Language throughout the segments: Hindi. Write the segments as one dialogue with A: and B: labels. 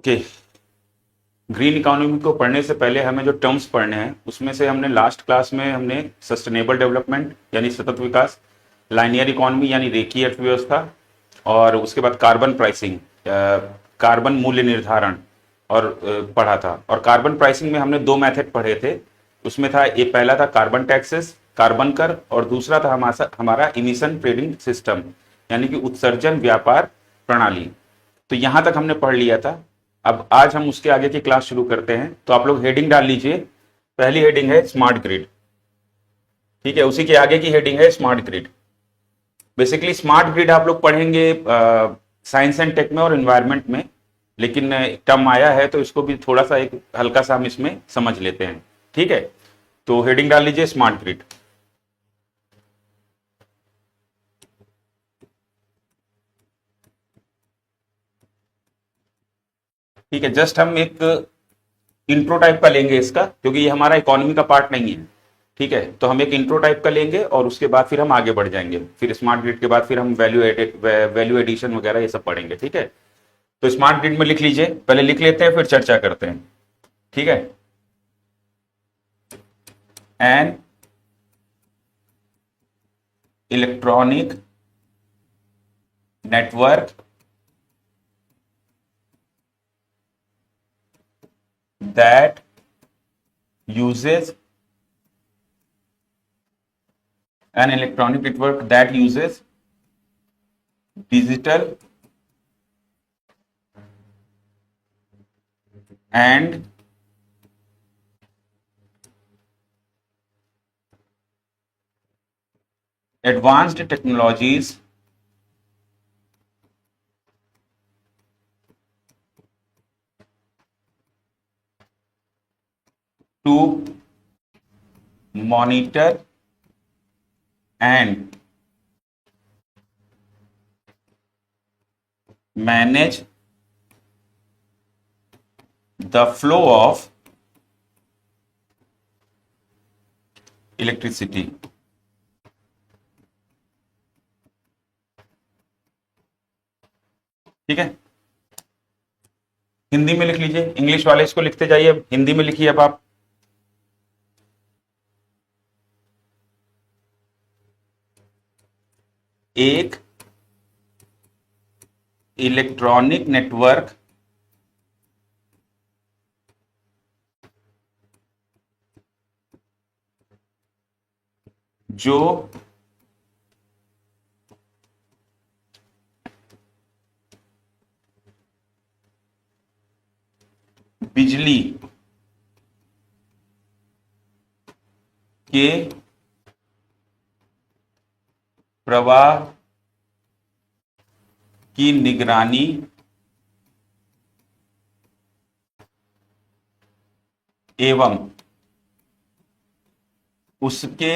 A: ओके। ग्रीन इकोनॉमी को पढ़ने से पहले हमें जो टर्म्स पढ़ने हैं उसमें से हमने लास्ट क्लास में हमने सस्टेनेबल डेवलपमेंट यानी सतत विकास, लाइनियर इकोनॉमी यानी रेखीय अर्थव्यवस्था, और उसके बाद कार्बन प्राइसिंग, कार्बन मूल्य निर्धारण और पढ़ा था। और कार्बन प्राइसिंग में हमने दो मेथड पढ़े थे। उसमें था, ये पहला था कार्बन टैक्सेस, कार्बन कर, और दूसरा था हमारा इमिशन ट्रेडिंग सिस्टम यानी कि उत्सर्जन व्यापार प्रणाली। तो यहां तक हमने पढ़ लिया था। अब आज हम उसके आगे की क्लास शुरू करते हैं। तो आप लोग हेडिंग डाल लीजिए। पहली हेडिंग है स्मार्ट ग्रिड, ठीक है। उसी के आगे की हेडिंग है smart grid. Basically smart grid आप लोग पढ़ेंगे साइंस एंड टेक में और एनवायरनमेंट में, लेकिन टर्म आया है तो इसको भी थोड़ा सा एक हल्का सा हम इसमें समझ लेते हैं, ठीक है। तो हेडिंग डाल लीजिए स्मार्ट ग्रिड। ठीक है, जस्ट हम एक इंट्रो टाइप का लेंगे इसका, क्योंकि ये हमारा इकोनॉमी का पार्ट नहीं है, ठीक है। तो हम एक इंट्रो टाइप का लेंगे और उसके बाद फिर हम आगे बढ़ जाएंगे। फिर स्मार्ट ग्रिड के बाद फिर हम वैल्यू एडिशन वगैरह ये सब पढ़ेंगे, ठीक है। तो स्मार्ट ग्रिड में लिख लीजिए, पहले लिख लेते हैं फिर चर्चा करते हैं, ठीक है। An electronic network that uses an electronic network that uses digital and advanced technologies to monitor and manage the flow of electricity। ठीक है, हिंदी में लिख लीजिए। इंग्लिश वाले इसको लिखते जाइए, हिंदी में लिखिए अब आप। एक इलेक्ट्रॉनिक नेटवर्क जो बिजली के प्रवाह की निगरानी एवं उसके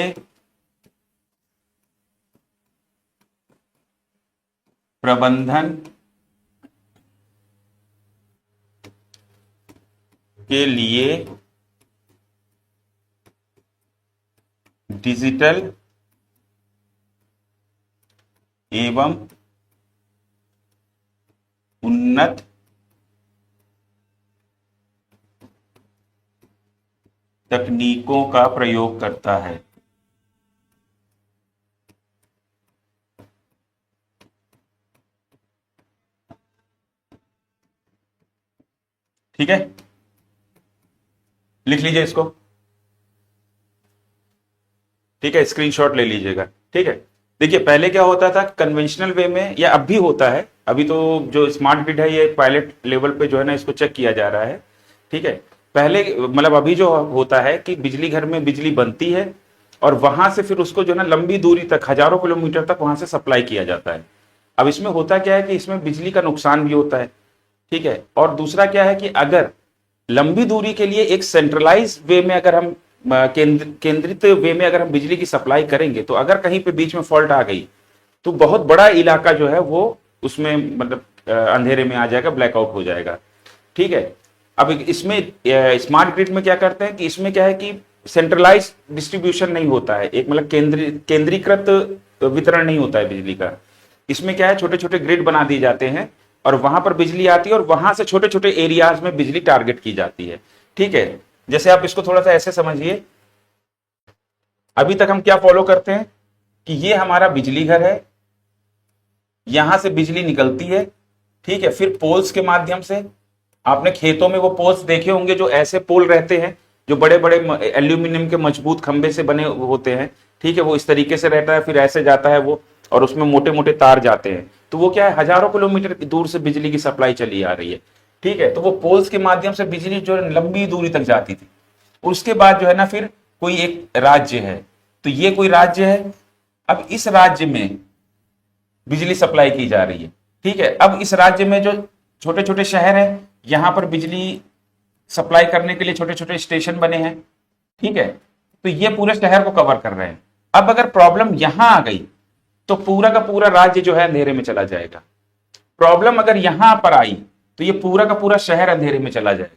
A: प्रबंधन के लिए डिजिटल एवं उन्नत तकनीकों का प्रयोग करता है। ठीक है, लिख लीजिए इसको, ठीक है। स्क्रीनशॉट ले लीजिएगा, ठीक है। देखिए, पहले क्या होता था कन्वेंशनल वे में, या अब भी होता है, अभी तो जो स्मार्ट ग्रिड है ये पायलट लेवल पे जो है ना इसको चेक किया जा रहा है, ठीक है। पहले मतलब अभी जो होता है कि बिजली घर में बिजली बनती है और वहां से फिर उसको जो है ना लंबी दूरी तक, हजारों किलोमीटर तक वहां से सप्लाई किया जाता है। अब इसमें होता क्या है कि इसमें बिजली का नुकसान भी होता है, ठीक है। और दूसरा क्या है कि अगर लंबी दूरी के लिए एक सेंट्रलाइज वे में अगर हम केंद्रित वे में अगर हम बिजली की सप्लाई करेंगे, तो अगर कहीं पे बीच में फॉल्ट आ गई तो बहुत बड़ा इलाका जो है वो उसमें मतलब अंधेरे में आ जाएगा, ब्लैकआउट हो जाएगा, ठीक है। अब इसमें स्मार्ट ग्रिड में क्या करते हैं कि इसमें क्या है कि सेंट्रलाइज डिस्ट्रीब्यूशन नहीं होता है, एक मतलब केंद्रीकृत वितरण नहीं होता है बिजली का। इसमें क्या है, छोटे छोटे ग्रिड बना दिए जाते हैं और वहां पर बिजली आती है और वहां से छोटे छोटे एरियाज में बिजली टारगेट की जाती है। ठीक है, जैसे आप इसको थोड़ा सा ऐसे समझिए, अभी तक हम क्या फॉलो करते हैं कि ये हमारा बिजली घर है, यहां से बिजली निकलती है, ठीक है, फिर पोल्स के माध्यम से, आपने खेतों में वो पोल्स देखे होंगे जो ऐसे पोल रहते हैं, जो बड़े बड़े एल्यूमिनियम के मजबूत खंबे से बने होते हैं, ठीक है, वो इस तरीके से रहता है, फिर ऐसे जाता है वो, और उसमें मोटे मोटे तार जाते हैं, तो वो क्या है, हजारों किलोमीटर दूर से बिजली की सप्लाई चली आ रही है। ठीक है, तो वो पोल्स के माध्यम से बिजली जो है लंबी दूरी तक जाती थी। उसके बाद जो है ना, फिर कोई एक राज्य है, तो ये कोई राज्य है, अब इस राज्य में बिजली सप्लाई की जा रही है। ठीक है, अब इस राज्य में जो छोटे छोटे शहर है, यहां पर बिजली सप्लाई करने के लिए छोटे छोटे स्टेशन बने हैं। ठीक है, तो ये पूरे शहर को कवर कर रहे हैं। अब अगर प्रॉब्लम यहां आ गई तो पूरा का पूरा राज्य जो है अंधेरे में चला जाएगा। प्रॉब्लम अगर यहां पर आई तो ये पूरा का पूरा शहर अंधेरे में चला जाएगा।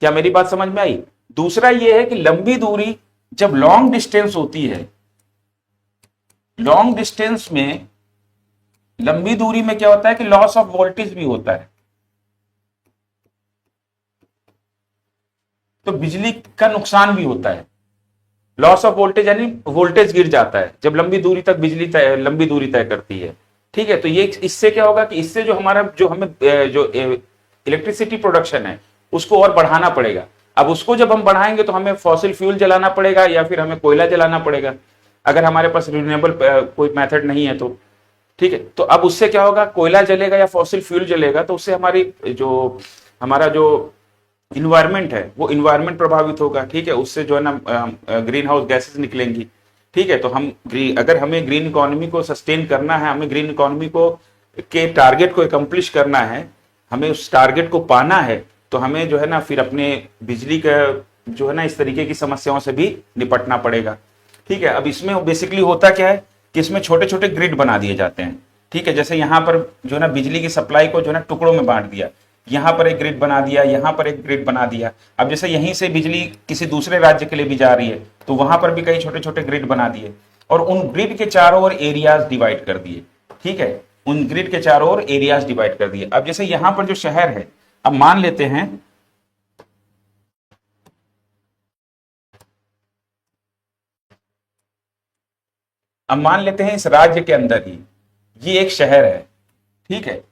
A: क्या मेरी बात समझ में आई? दूसरा ये है कि लंबी दूरी जब लॉन्ग डिस्टेंस होती है, लॉन्ग डिस्टेंस में, लंबी दूरी में क्या होता है कि लॉस ऑफ वोल्टेज भी होता है, तो बिजली का नुकसान भी होता है। लॉस ऑफ वोल्टेज यानी वोल्टेज गिर जाता है जब लंबी दूरी तक बिजली लंबी दूरी तय करती है। ठीक है, तो ये इससे क्या होगा कि इससे जो हमारा जो हमें जो इलेक्ट्रिसिटी प्रोडक्शन है उसको और बढ़ाना पड़ेगा। अब उसको जब हम बढ़ाएंगे तो हमें फॉसिल फ्यूल जलाना पड़ेगा या फिर हमें कोयला जलाना पड़ेगा, अगर हमारे पास रिन्यूएबल कोई मेथड नहीं है तो। ठीक है, तो अब उससे क्या होगा, कोयला जलेगा या फॉसिल फ्यूल जलेगा तो उससे हमारा जो इन्वायरमेंट है वो इन्वायरमेंट प्रभावित होगा। ठीक है, उससे जो है ना ग्रीन हाउस गैसेस निकलेंगी। ठीक है, तो अगर हमें ग्रीन इकोनॉमी को सस्टेन करना है, हमें ग्रीन इकोनॉमी को के टारगेट को एकम्प्लिश करना है, हमें उस टारगेट को पाना है, तो हमें जो है ना फिर अपने बिजली का जो है ना इस तरीके की समस्याओं से भी निपटना पड़ेगा। ठीक है, अब इसमें बेसिकली होता क्या है कि इसमें छोटे छोटे ग्रिड बना दिए जाते हैं। ठीक है, जैसे यहाँ पर जो है ना बिजली की सप्लाई को जो है ना टुकड़ों में बांट दिया, यहां पर एक ग्रिड बना दिया, यहां पर एक ग्रिड बना दिया। अब जैसे यहीं से बिजली किसी दूसरे राज्य के लिए भी जा रही है तो वहां पर भी कई छोटे छोटे ग्रिड बना दिए और उन ग्रिड के चारों ओर एरियाज डिवाइड कर दिए। ठीक है, उन ग्रिड के चारों ओर एरियाज डिवाइड कर दिए। अब जैसे यहां पर जो शहर है, अब मान लेते हैं इस राज्य के अंदर ही ये एक शहर है। ठीक है,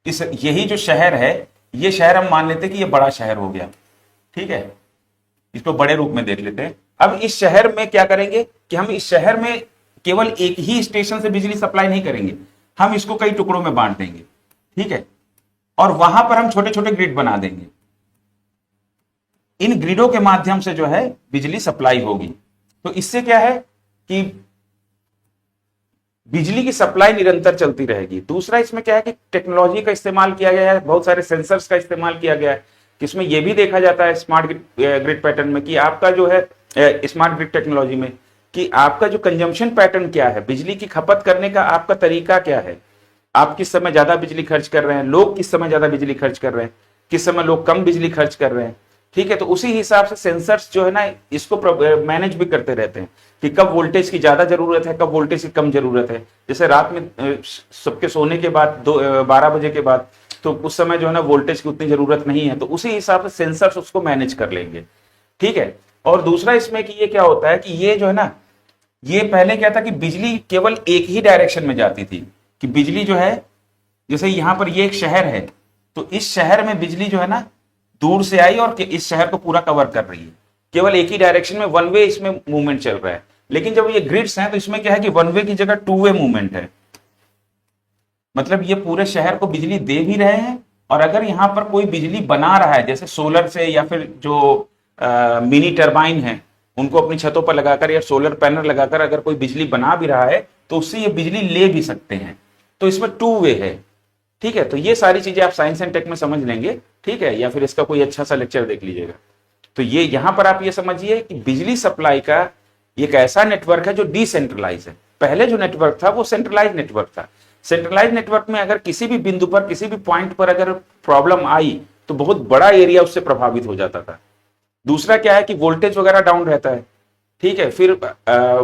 A: यही जो शहर है, ये शहर हम मान लेते हैं कि ये बड़ा शहर हो गया। ठीक है, इसको बड़े रूप में देख लेते हैं। अब इस शहर में क्या करेंगे कि हम इस शहर में केवल एक ही स्टेशन से बिजली सप्लाई नहीं करेंगे, हम इसको कई टुकड़ों में बांट देंगे। ठीक है, और वहां पर हम छोटे छोटे ग्रिड बना देंगे। इन ग्रिडों के माध्यम से जो है बिजली सप्लाई होगी। तो इससे क्या है कि बिजली की सप्लाई निरंतर चलती रहेगी। दूसरा इसमें क्या है कि टेक्नोलॉजी का इस्तेमाल किया गया है, बहुत सारे सेंसर्स का इस्तेमाल किया गया है, इसमें यह भी देखा जाता है स्मार्ट ग्रिड पैटर्न में कि आपका जो है स्मार्ट ग्रिड टेक्नोलॉजी में कि आपका जो कंजम्पशन पैटर्न क्या है, बिजली की खपत करने का आपका तरीका क्या है, आप किस समय ज्यादा बिजली खर्च कर रहे हैं, लोग किस समय ज्यादा बिजली खर्च कर रहे हैं, किस समय लोग कम बिजली खर्च कर रहे हैं। ठीक है, तो उसी हिसाब से सेंसर्स जो है ना इसको मैनेज भी करते रहते हैं कि कब वोल्टेज की ज्यादा जरूरत है, कब वोल्टेज की कम जरूरत है। जैसे रात में सबके सोने के बाद 12 बजे के बाद तो उस समय जो है ना वोल्टेज की उतनी जरूरत नहीं है, तो उसी हिसाब से सेंसर्स उसको मैनेज कर लेंगे। ठीक है, और दूसरा इसमें कि ये क्या होता है कि ये जो है ना, ये पहले क्या था कि बिजली केवल एक ही डायरेक्शन में जाती थी, कि बिजली जो है जैसे यहां पर ये एक शहर है तो इस शहर में बिजली जो है ना दूर से आई और इस शहर को पूरा कवर कर रही है, केवल एक ही डायरेक्शन में, वन वे इसमें मूवमेंट चल रहा है। लेकिन जब ये ग्रिड्स हैं तो इसमें क्या है कि वन वे की जगह टू वे मूवमेंट है, मतलब ये पूरे शहर को बिजली दे भी रहे हैं, और अगर यहां पर कोई बिजली बना रहा है जैसे सोलर से या फिर जो मिनी टरबाइन है उनको अपनी छतों पर लगाकर या सोलर पैनल लगाकर अगर कोई बिजली बना भी रहा है तो उससे ये बिजली ले भी सकते हैं, तो इसमें टू वे है। ठीक है, तो ये सारी चीजें आप साइंस एंड टेक में समझ लेंगे। ठीक है, या फिर इसका कोई अच्छा सा लेक्चर देख लीजिएगा। तो ये यहां पर आप ये समझिए कि बिजली सप्लाई का एक ऐसा नेटवर्क है जो डिसेंट्रलाइज है। पहले जो नेटवर्क था वो सेंट्रलाइज नेटवर्क था। सेंट्रलाइज नेटवर्क में अगर किसी भी बिंदु पर किसी भी पॉइंट पर अगर प्रॉब्लम आई तो बहुत बड़ा एरिया उससे प्रभावित हो जाता था। दूसरा क्या है कि वोल्टेज वगैरह डाउन रहता है, ठीक है, फिर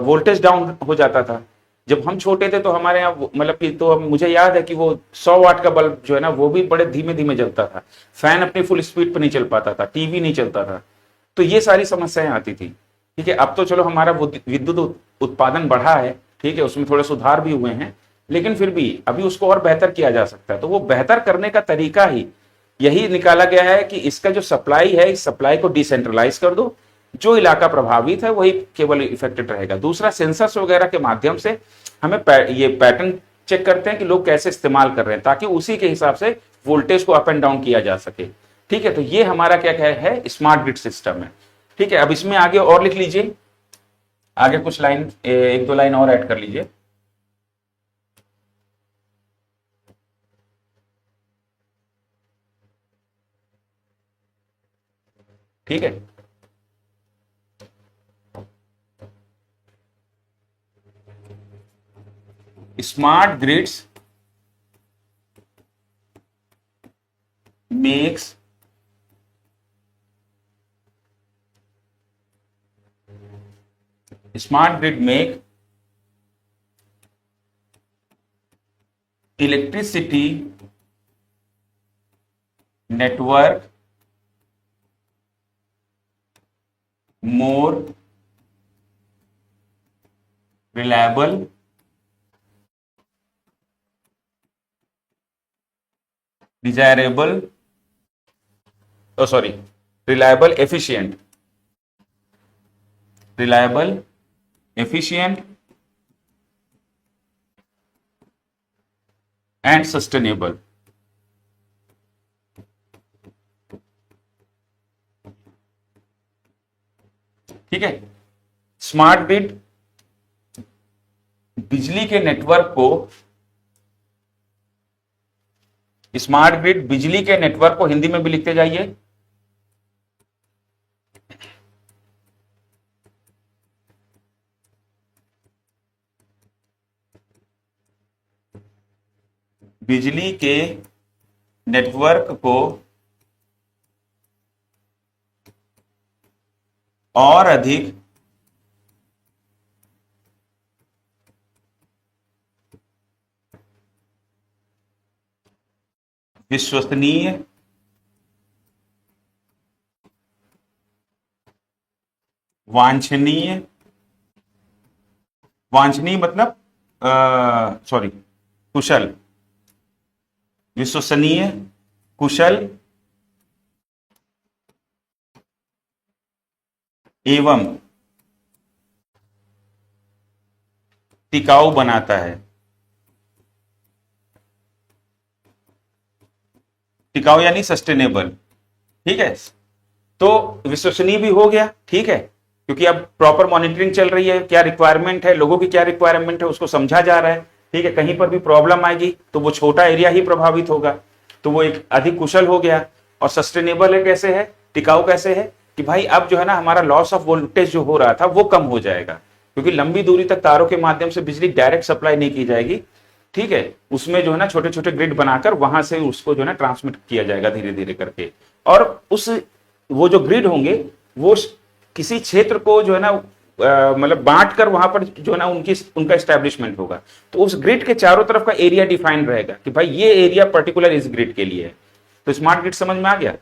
A: वोल्टेज डाउन हो जाता था। जब हम छोटे थे तो हमारे यहाँ मतलब कि तो मुझे याद है कि वो 100 वाट का बल्ब जो है ना वो भी बड़े धीमे धीमे जलता था, फैन अपनी फुल स्पीड पर नहीं चल पाता था, टीवी नहीं चलता था। तो ये सारी समस्याएं आती थी। ठीक है, अब तो चलो हमारा विद्युत उत्पादन बढ़ा है, ठीक है, उसमें थोड़े सुधार भी हुए हैं, लेकिन फिर भी अभी उसको और बेहतर किया जा सकता है। तो वो बेहतर करने का तरीका ही यही निकाला गया है कि इसका जो सप्लाई है, इस सप्लाई को डिसेंट्रलाइज कर दो, जो इलाका प्रभावित है वही केवल इफेक्टेड रहेगा। दूसरा, सेंसर्स वगैरह के माध्यम से हमें ये पैटर्न चेक करते हैं कि लोग कैसे इस्तेमाल कर रहे हैं, ताकि उसी के हिसाब से वोल्टेज को अप एंड डाउन किया जा सके। ठीक है, तो ये हमारा क्या है, स्मार्ट ग्रिड सिस्टम है। ठीक है, अब इसमें आगे और लिख लीजिए, आगे कुछ लाइन, एक दो लाइन और ऐड कर लीजिए। ठीक है, smart grids makes smart grid make electricity network more reliable, desirable, oh sorry, reliable, efficient, reliable, efficient and sustainable। ठीक है, स्मार्ट ग्रिड बिजली के नेटवर्क को स्मार्ट ग्रिड बिजली के नेटवर्क को हिंदी में भी लिखते जाइए, बिजली के नेटवर्क को और अधिक विश्वसनीय, वांछनीय, वांछनीय मतलब सॉरी, कुशल, विश्वसनीय, कुशल एवं टिकाऊ बनाता है। टिकाऊ यानी सस्टेनेबल। ठीक है, तो विश्वसनीय भी हो गया, ठीक है, क्योंकि अब प्रॉपर मॉनिटरिंग चल रही है, क्या रिक्वायरमेंट है, लोगों की क्या रिक्वायरमेंट है उसको समझा जा रहा है। ठीक है, कहीं पर भी प्रॉब्लम आएगी तो वो छोटा एरिया ही प्रभावित होगा, तो वो एक अधिक कुशल हो गया। और सस्टेनेबल है, कैसे है, टिकाऊ कैसे है, कि भाई अब जो है ना हमारा लॉस ऑफ वोल्टेज जो हो रहा था वो कम हो जाएगा, क्योंकि लंबी दूरी तक तारों के माध्यम से बिजली डायरेक्ट सप्लाई नहीं की जाएगी। ठीक है, उसमें जो है ना छोटे छोटे ग्रिड बनाकर वहां से उसको जो है ना ट्रांसमिट किया जाएगा धीरे धीरे करके। और उस वो जो ग्रिड होंगे वो किसी क्षेत्र को जो है ना मतलब बांट कर वहां पर जो है ना उनका एस्टेब्लिशमेंट होगा। तो उस ग्रिड के चारों तरफ का एरिया डिफाइंड रहेगा कि भाई ये एरिया पर्टिकुलर इस ग्रिड के लिए है। तो स्मार्ट ग्रिड समझ में आ गया।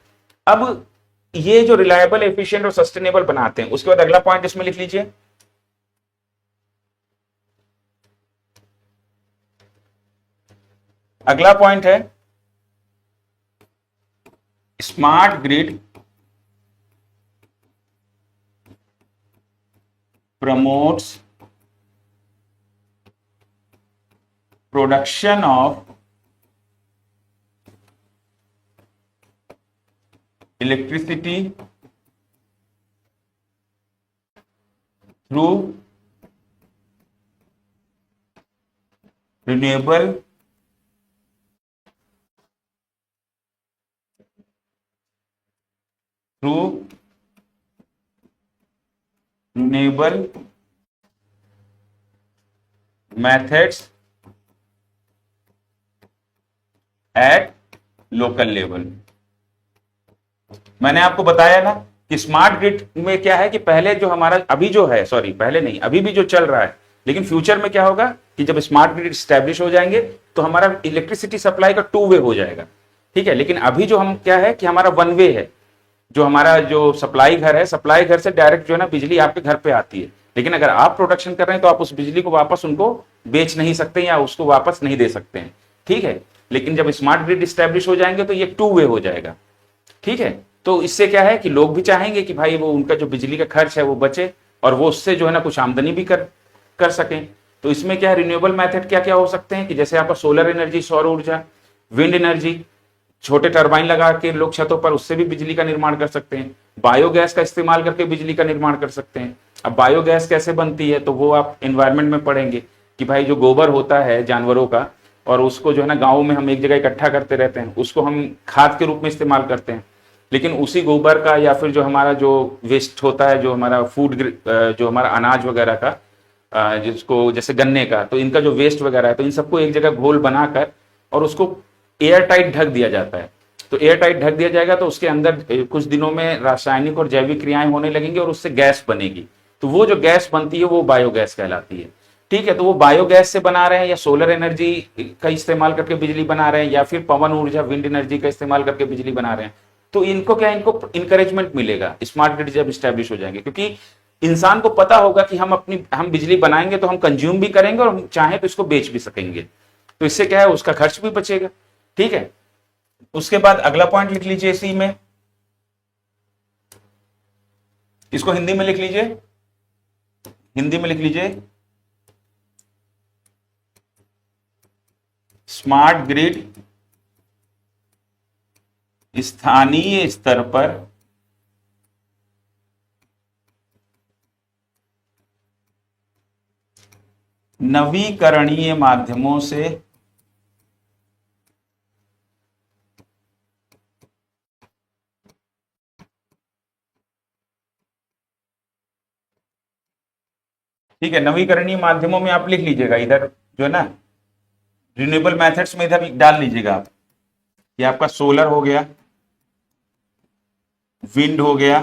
A: अब ये जो रिलायबल, एफिशिएंट और सस्टेनेबल बनाते हैं, उसके बाद अगला पॉइंट इसमें लिख लीजिए, अगला पॉइंट है smart grid promotes production of electricity through renewable methods at local level। मैंने आपको बताया ना कि स्मार्ट ग्रिड में क्या है कि पहले जो हमारा अभी जो है, सॉरी पहले नहीं, अभी भी जो चल रहा है, लेकिन फ्यूचर में क्या होगा कि जब स्मार्ट ग्रिड स्टैब्लिश हो जाएंगे तो हमारा इलेक्ट्रिसिटी सप्लाई का टू वे हो जाएगा, ठीक है। लेकिन अभी जो हम क्या है कि हमारा वन वे है, जो हमारा जो सप्लाई घर है, सप्लाई घर से डायरेक्ट जो है ना बिजली आपके घर पे आती है, लेकिन अगर आप प्रोडक्शन कर रहे हैं तो आप उस बिजली को वापस उनको बेच नहीं सकते या उसको वापस नहीं दे सकते हैं, ठीक है। लेकिन जब स्मार्ट ग्रिड स्टैब्लिश हो जाएंगे तो ये टू वे हो जाएगा, ठीक है। तो इससे क्या है कि लोग भी चाहेंगे कि भाई वो उनका जो बिजली का खर्च है वो बचे और वो उससे जो है ना कुछ आमदनी भी कर सकें। तो इसमें क्या है, रिन्यूएबल मेथड क्या क्या हो सकते हैं कि जैसे आपका सोलर एनर्जी, सौर ऊर्जा, विंड एनर्जी, छोटे टरबाइन लगा के लोग छतों पर उससे भी बिजली का निर्माण कर सकते हैं। बायोगैस का इस्तेमाल करके बिजली का निर्माण कर सकते हैं। अब बायोगैस कैसे बनती है तो वो आप एनवायरमेंट में पढ़ेंगे कि भाई जो गोबर होता है जानवरों का, और उसको जो है ना गाँव में हम एक जगह इकट्ठा करते रहते हैं, उसको हम खाद के रूप में इस्तेमाल करते हैं। लेकिन उसी गोबर का या फिर जो हमारा जो वेस्ट होता है, जो हमारा फूड, जो हमारा अनाज वगैरह का, जिसको जैसे गन्ने का, तो इनका जो वेस्ट वगैरह है, तो इन सबको एक जगह घोल बनाकर और उसको एयर टाइट ढक दिया जाता है। तो एयर टाइट ढक दिया जाएगा तो उसके अंदर कुछ दिनों में रासायनिक और जैविक क्रियाएं होने लगेंगी और उससे गैस बनेगी। तो वो जो गैस बनती है वो बायोगैस कहलाती है, ठीक है। तो वो बायोगैस से बना रहे हैं या सोलर एनर्जी का इस्तेमाल करके बिजली बना रहे हैं या फिर पवन ऊर्जा, विंड एनर्जी का इस्तेमाल करके बिजली बना रहे हैं, तो इनको क्या, इनको इंकरेजमेंट मिलेगा स्मार्ट ग्रिड जब स्टैब्लिश हो जाएंगे, क्योंकि इंसान को पता होगा कि हम बिजली बनाएंगे तो हम कंज्यूम भी करेंगे और हम चाहें तो इसको बेच भी सकेंगे। तो इससे क्या है, उसका खर्च भी बचेगा, ठीक है। उसके बाद अगला पॉइंट लिख लीजिए इसी में, इसको हिंदी में लिख लीजिए, हिंदी में लिख लीजिए, स्मार्ट ग्रिड स्थानीय स्तर पर नवीकरणीय माध्यमों से ठीक है। नवीकरणीय माध्यमों में आप लिख लीजिएगा इधर जो है ना, रिन्यूएबल मेथड्स में इधर डाल लीजिएगा आप। ये आपका सोलर हो गया, विंड हो गया,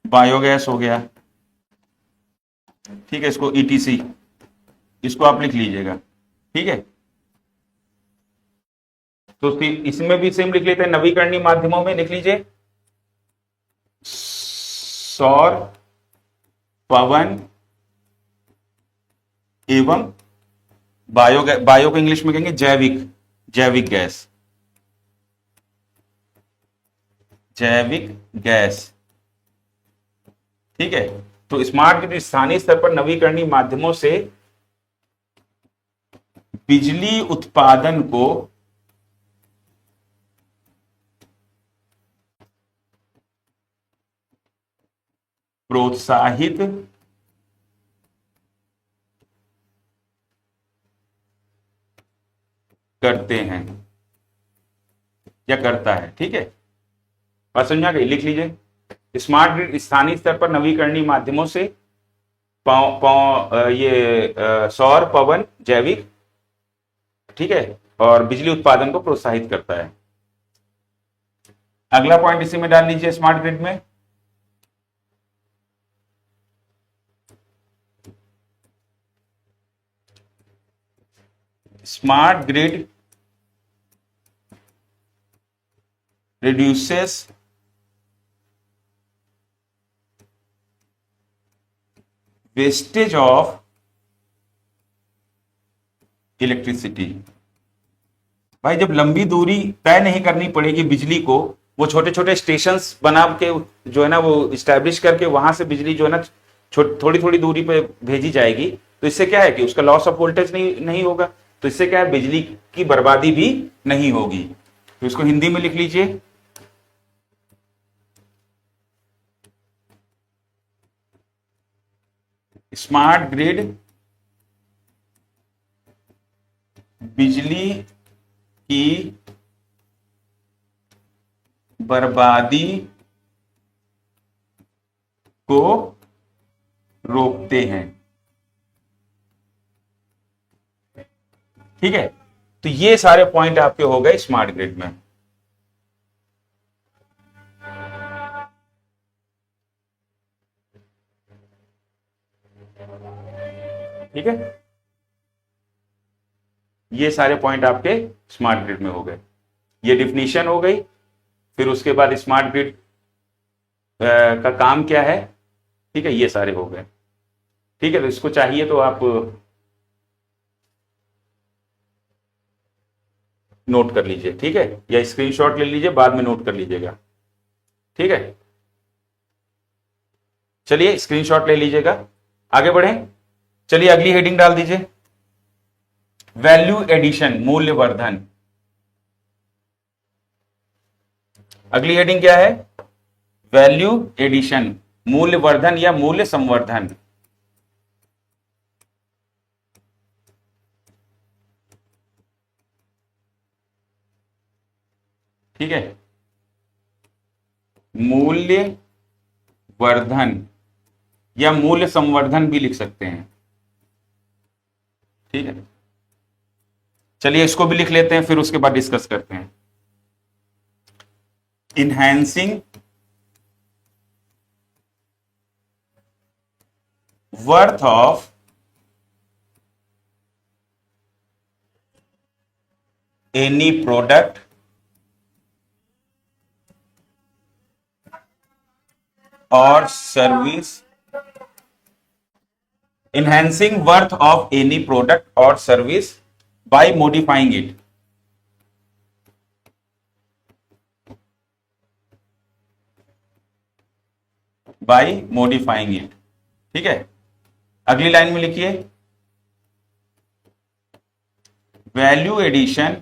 A: बायोगैस हो गया, ठीक है। इसको ईटीसी, इसको आप लिख लीजिएगा, ठीक है। तो इसमें भी सेम लिख लेते हैं, नवीकरणीय माध्यमों में लिख लीजिए सौर, पवन एवं बायो को इंग्लिश में कहेंगे जैविक, जैविक गैस, जैविक गैस, ठीक है। तो स्मार्ट ग्रिड स्थानीय स्तर पर नवीकरणीय माध्यमों से बिजली उत्पादन को प्रोत्साहित करते हैं या करता है, ठीक है। बात समझा गई, लिख लीजिए स्मार्ट ग्रिड स्थानीय स्तर पर नवीकरणीय माध्यमों से सौर, पवन, जैविक, ठीक है, और बिजली उत्पादन को प्रोत्साहित करता है। अगला पॉइंट इसी में डाल लीजिए स्मार्ट ग्रिड में, smart grid reduces wastage of electricity. भाई जब लंबी दूरी तय नहीं करनी पड़ेगी बिजली को, वो छोटे छोटे स्टेशन बना के जो है ना वो इस्टेब्लिश करके वहां से बिजली जो है ना थोड़ी थोड़ी दूरी पे भेजी जाएगी, तो इससे क्या है कि उसका लॉस ऑफ वोल्टेज नहीं होगा। तो इससे क्या है, बिजली की बर्बादी भी नहीं होगी। तो इसको हिंदी में लिख लीजिए, स्मार्ट ग्रिड बिजली की बर्बादी को रोकते हैं, ठीक है। तो ये सारे पॉइंट आपके हो गए स्मार्ट ग्रिड में। ठीक है, ये सारे पॉइंट आपके स्मार्ट ग्रिड में हो गए। ये डिफिनीशन हो गई। फिर उसके बाद स्मार्ट ग्रिड का काम क्या है, ठीक है, ये सारे हो गए। ठीक है, तो इसको चाहिए तो आप नोट कर लीजिए, ठीक है, या स्क्रीनशॉट ले लीजिए, बाद में नोट कर लीजिएगा। ठीक है, चलिए स्क्रीनशॉट ले लीजिएगा, आगे बढ़ें। चलिए अगली हेडिंग डाल दीजिए, वैल्यू एडिशन, मूल्य वर्धन। अगली हेडिंग क्या है, वैल्यू एडिशन, मूल्य वर्धन या मूल्य संवर्धन। ठीक है, मूल्य वर्धन या मूल्य संवर्धन भी लिख सकते हैं। ठीक है, चलिए इसको भी लिख लेते हैं, फिर उसके बाद डिस्कस करते हैं। Enhancing worth of any product और service, enhancing worth of any product or service by modifying it, by modifying it। ठीक है, अगली लाइन में लिखिए, value addition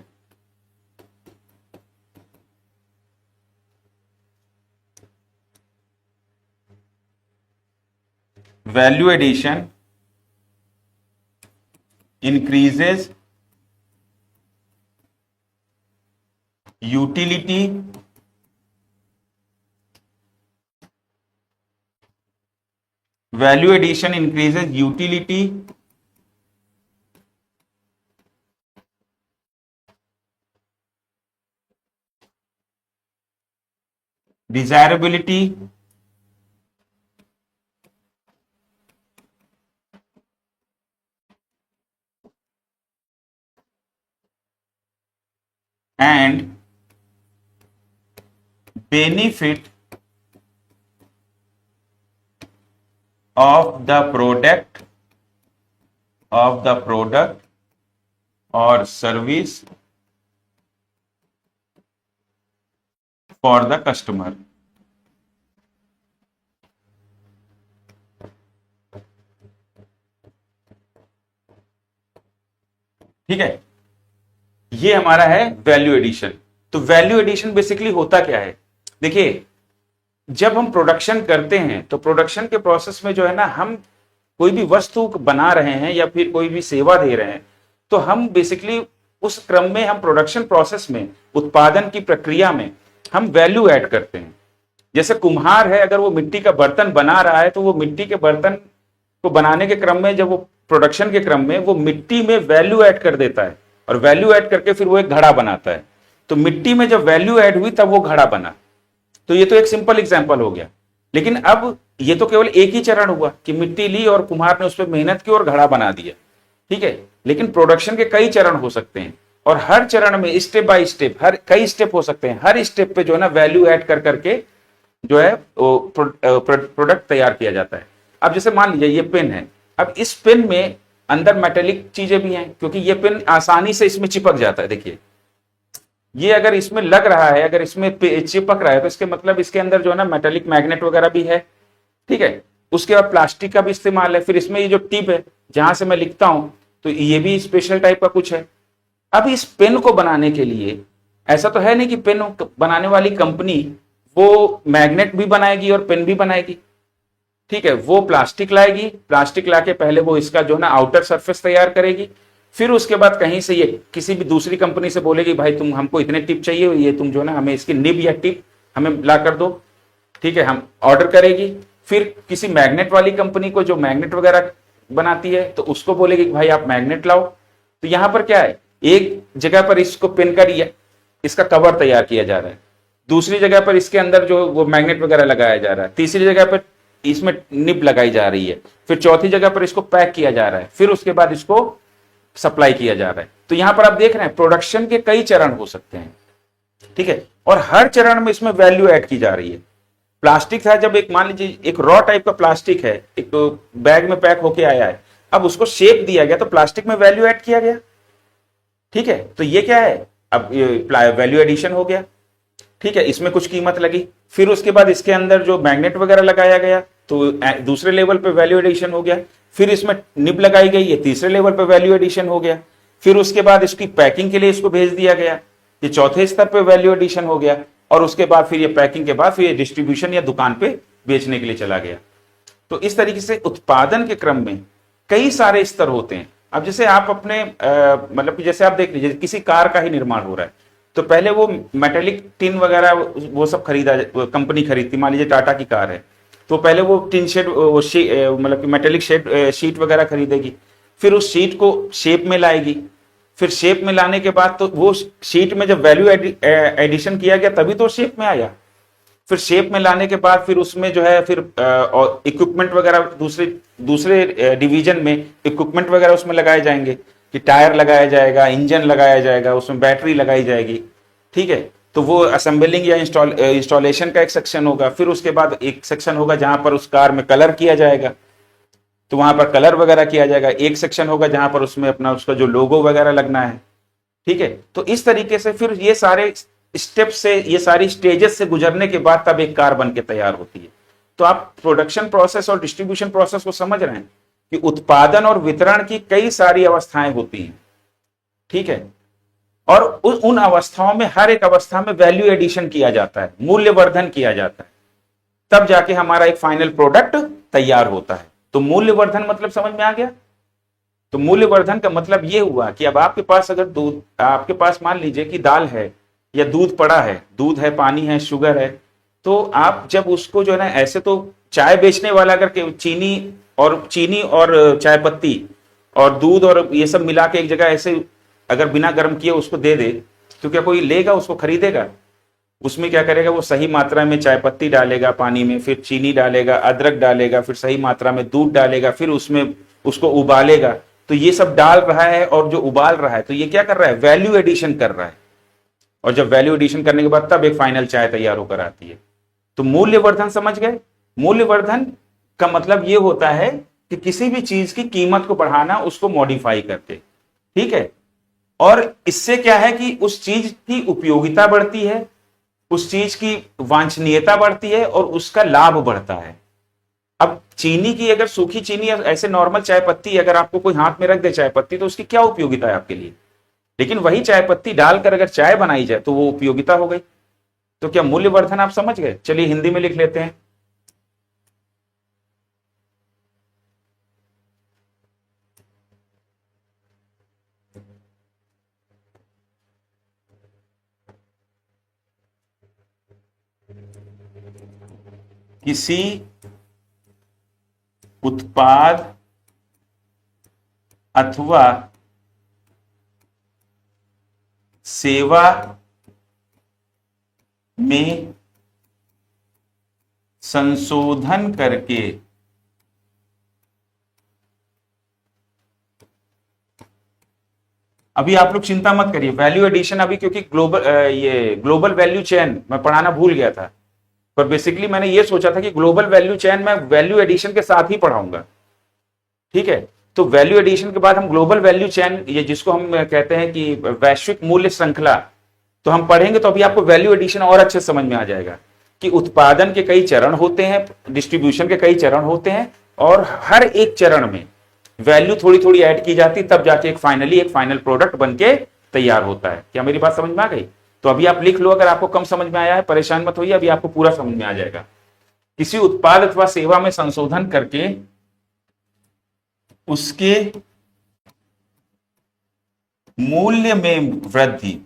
A: increases utility desirability and benefit of the product or service for the customer। ठीक है, ये हमारा है वैल्यू एडिशन। तो वैल्यू एडिशन बेसिकली होता क्या है, देखिए जब हम प्रोडक्शन करते हैं तो प्रोडक्शन के प्रोसेस में जो है ना, हम कोई भी वस्तु बना रहे हैं या फिर कोई भी सेवा दे रहे हैं, तो हम बेसिकली उस क्रम में, हम प्रोडक्शन प्रोसेस में, उत्पादन की प्रक्रिया में हम वैल्यू ऐड करते हैं। जैसे कुम्हार है, अगर वो मिट्टी का बर्तन बना रहा है तो वो मिट्टी के बर्तन को बनाने के क्रम में, जब वो प्रोडक्शन के क्रम में वो मिट्टी में वैल्यू ऐड कर देता है, और वैल्यू ऐड करके फिर वो एक घड़ा बनाता है। तो मिट्टी में जब वैल्यू ऐड हुई तब वो घड़ा बना। तो ये तो एक सिंपल एग्जांपल हो गया। लेकिन अब ये तो केवल एक ही चरण हुआ कि मिट्टी ली और कुम्हार ने उस पर मेहनत की और घड़ा बना दिया। ठीक है, लेकिन प्रोडक्शन के कई चरण हो सकते हैं, और हर चरण में स्टेप बाय स्टेप, हर कई स्टेप हो सकते हैं, हर स्टेप पे जो है ना वैल्यू ऐड कर करके जो है प्रोडक्ट तैयार किया जाता है। अब जैसे मान लीजिए ये पेन है, अब इस पेन में अंदर मेटेलिक चीजें भी हैं, क्योंकि ये पेन आसानी से इसमें चिपक जाता है। देखिए ये अगर इसमें लग रहा है, अगर इसमें चिपक रहा है, तो इसके मतलब इसके अंदर जो है ना मेटेलिक मैग्नेट वगैरह भी है। ठीक है, उसके बाद प्लास्टिक का भी इस्तेमाल है। फिर इसमें ये जो टिप है जहां से मैं लिखता हूं, तो ये भी स्पेशल टाइप का कुछ है। अब इस पेन को बनाने के लिए ऐसा तो है नहीं कि पेन बनाने वाली कंपनी वो मैग्नेट भी बनाएगी और पेन भी बनाएगी। ठीक है, वो प्लास्टिक लाएगी, प्लास्टिक लाके पहले वो इसका जो है ना आउटर सरफेस तैयार करेगी, फिर उसके बाद कहीं से ये किसी भी दूसरी कंपनी से बोलेगी भाई तुम हमको इतने टिप चाहिए, ये तुम जो है ना हमें इसकी निब या टिप हमें ला कर दो। ठीक है, हम ऑर्डर करेगी, फिर किसी मैग्नेट वाली कंपनी को जो मैग्नेट वगैरह बनाती है तो उसको बोलेगी भाई आप मैग्नेट लाओ। तो यहां पर क्या है, एक जगह पर इसको पेन कर इसका कवर तैयार किया जा रहा है, दूसरी जगह पर इसके अंदर जो वो मैग्नेट वगैरह लगाया जा रहा है, तीसरी जगह पर इसमें निब लगाई जा रही है, फिर चौथी जगह पर इसको पैक किया जा रहा है, फिर उसके बाद इसको सप्लाई किया जा रहा है। तो यहां पर आप देख रहे हैं प्रोडक्शन के कई चरण हो सकते हैं, ठीक है, और हर चरण में इसमें वैल्यू ऐड की जा रही है। प्लास्टिक था, जब एक मान लीजिए एक रॉ टाइप का प्लास्टिक है, एक तो बैग में पैक होके आया है, अब उसको शेप दिया गया तो प्लास्टिक में वैल्यू ऐड किया गया, ठीक है, तो ये क्या है, अब वैल्यू एडिशन हो गया, ठीक है, इसमें कुछ कीमत लगी, फिर उसके बाद इसके अंदर जो मैग्नेट वगैरह लगाया गया तो दूसरे लेवल पे वैल्यू एडिशन हो गया, फिर इसमें निब लगाई गई, ये तीसरे लेवल पे वैल्यू एडिशन हो गया, फिर उसके बाद इसकी पैकिंग के लिए इसको भेज दिया गया, ये चौथे स्तर पे वैल्यू एडिशन हो गया, और उसके बाद फिर ये पैकिंग के बाद फिर ये डिस्ट्रीब्यूशन या दुकान पे बेचने के लिए चला गया। तो इस तरीके से उत्पादन के क्रम में कई सारे स्तर होते हैं। अब जैसे आप अपने मतलब कि जैसे आप देख लीजिए किसी कार का ही निर्माण हो रहा है, तो पहले वो मेटेलिक टिन वगैरह वो सब खरीदा, कंपनी खरीदती, मान लीजिए टाटा की कार है, तो पहले वो टिन शेड मतलब कि मेटेलिक शीट वगैरह खरीदेगी, फिर उस शीट को शेप में लाएगी, फिर शेप में लाने के बाद तो वो शीट में जब वैल्यू एडिशन किया गया तभी तो शेप में आया, फिर शेप में लाने के बाद फिर उसमें जो है फिर इक्विपमेंट वगैरह दूसरे दूसरे डिवीजन में इक्विपमेंट वगैरह उसमें लगाए जाएंगे, कि टायर लगाया जाएगा, इंजन लगाया जाएगा, उसमें बैटरी लगाई जाएगी, ठीक है, तो वो असेंबलिंग या इंस्टॉलेशन का एक सेक्शन होगा, फिर उसके बाद एक सेक्शन होगा जहां पर उस कार में कलर किया जाएगा, तो वहां पर कलर वगैरह किया जाएगा, एक सेक्शन होगा जहां पर उसमें अपना उसका जो लोगो वगैरह लगना है, ठीक है, तो इस तरीके से फिर ये सारे स्टेप से, ये सारी स्टेजेस से गुजरने के बाद तब एक कार बन के तैयार होती है। तो आप प्रोडक्शन प्रोसेस और डिस्ट्रीब्यूशन प्रोसेस को समझ रहे हैं कि उत्पादन और वितरण की कई सारी अवस्थाएं होती हैं, ठीक है, और उन अवस्थाओं में हर एक अवस्था में वैल्यू एडिशन किया जाता है, मूल्यवर्धन किया जाता है, तब जाके हमारा एक फाइनल प्रोडक्ट तैयार होता है। तो मूल्यवर्धन मतलब समझ में आ गया। तो मूल्यवर्धन का मतलब यह हुआ कि अब आपके पास अगर दूध, आपके पास मान लीजिए कि दाल है या दूध पड़ा है, दूध है, पानी है, शुगर है, तो आप जब उसको जो है ना, ऐसे तो चाय बेचने वाला अगर चीनी और चाय पत्ती और दूध और ये सब मिला के एक जगह ऐसे अगर बिना गर्म किए उसको दे दे, तो क्या कोई लेगा, उसको खरीदेगा? उसमें क्या करेगा, वो सही मात्रा में चाय पत्ती डालेगा पानी में, फिर चीनी डालेगा, अदरक डालेगा, फिर सही मात्रा में दूध डालेगा, फिर उसमें उसको उबालेगा। तो ये सब डाल रहा है और जो उबाल रहा है, तो ये क्या कर रहा है, वैल्यू एडिशन कर रहा है, और जब वैल्यू एडिशन करने के बाद तब एक फाइनल चाय तैयार होकर आती है। तो मूल्यवर्धन समझ गए। मूल्यवर्धन का मतलब ये होता है कि किसी भी चीज की कीमत को बढ़ाना, उसको मॉडिफाई करके, ठीक है, और इससे क्या है कि उस चीज की उपयोगिता बढ़ती है, उस चीज की वांछनीयता बढ़ती है और उसका लाभ बढ़ता है। अब चीनी की, अगर सूखी चीनी ऐसे नॉर्मल चाय पत्ती अगर आपको कोई हाथ में रख दे चाय पत्ती, तो उसकी क्या उपयोगिता है आपके लिए, लेकिन वही चाय पत्ती डालकर अगर चाय बनाई जाए तो वो उपयोगिता हो गई। तो क्या मूल्यवर्धन आप समझ गए? चलिए हिंदी में लिख लेते हैं। किसी उत्पाद अथवा सेवा में संशोधन करके अभी आप लोग चिंता मत करिए, वैल्यू एडिशन अभी क्योंकि ये ग्लोबल वैल्यू चेन मैं पढ़ाना भूल गया था, पर बेसिकली मैंने ये सोचा था कि ग्लोबल वैल्यू चेन मैं वैल्यू एडिशन के साथ ही पढ़ाऊंगा, ठीक है। तो वैल्यू एडिशन के बाद हम ग्लोबल वैल्यू चेन, ये जिसको हम कहते हैं कि वैश्विक मूल्य श्रृंखला, तो हम पढ़ेंगे तो अभी आपको वैल्यू एडिशन और अच्छे समझ में आ जाएगा कि उत्पादन के कई चरण होते हैं, डिस्ट्रीब्यूशन के कई चरण होते हैं, और हर एक चरण में वैल्यू थोड़ी थोड़ी ऐड की जाती, तब जाके एक फाइनल प्रोडक्ट बनके तैयार होता है। क्या मेरी बात समझ में आ गई? तो अभी आप लिख लो, अगर आपको कम समझ में आया है परेशान मत होइए, अभी आपको पूरा समझ में आ जाएगा। किसी उत्पाद अथवा सेवा में संशोधन करके उसके मूल्य में वृद्धि,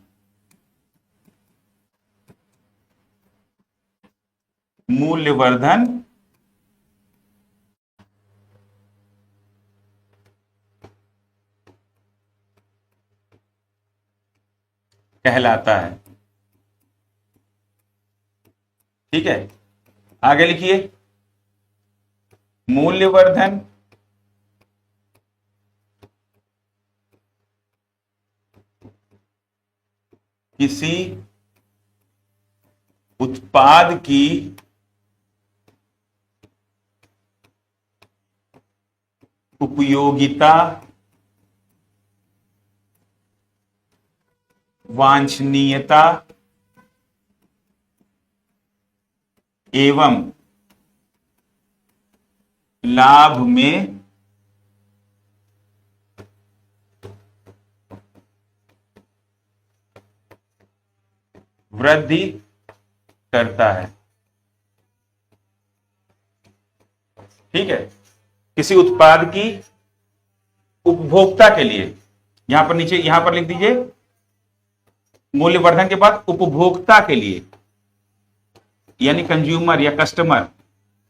A: मूल्यवर्धन कहलाता है, ठीक है। आगे लिखिए, मूल्यवर्धन किसी उत्पाद की उपयोगिता, वांछनीयता एवं लाभ में वृद्धि करता है। ठीक है, किसी उत्पाद की उपभोक्ता के लिए, यहां पर नीचे यहां पर लिख दीजिए मूल्यवर्धन के बाद उपभोक्ता के लिए, यानी कंज्यूमर या कस्टमर,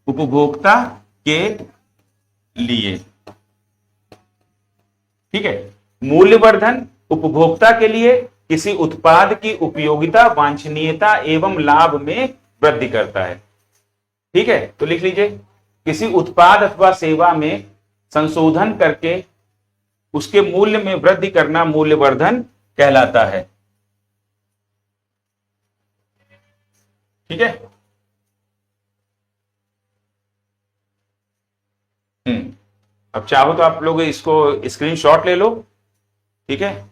A: उपभोक्ता के लिए। ठीक है, मूल्यवर्धन उपभोक्ता के लिए किसी उत्पाद की उपयोगिता, वांछनीयता एवं लाभ में वृद्धि करता है। ठीक है, तो लिख लीजिए किसी उत्पाद अथवा सेवा में संशोधन करके उसके मूल्य में वृद्धि करना मूल्यवर्धन कहलाता है। ठीक है, अब चाहो तो आप लोग इसको स्क्रीनशॉट ले लो। ठीक है,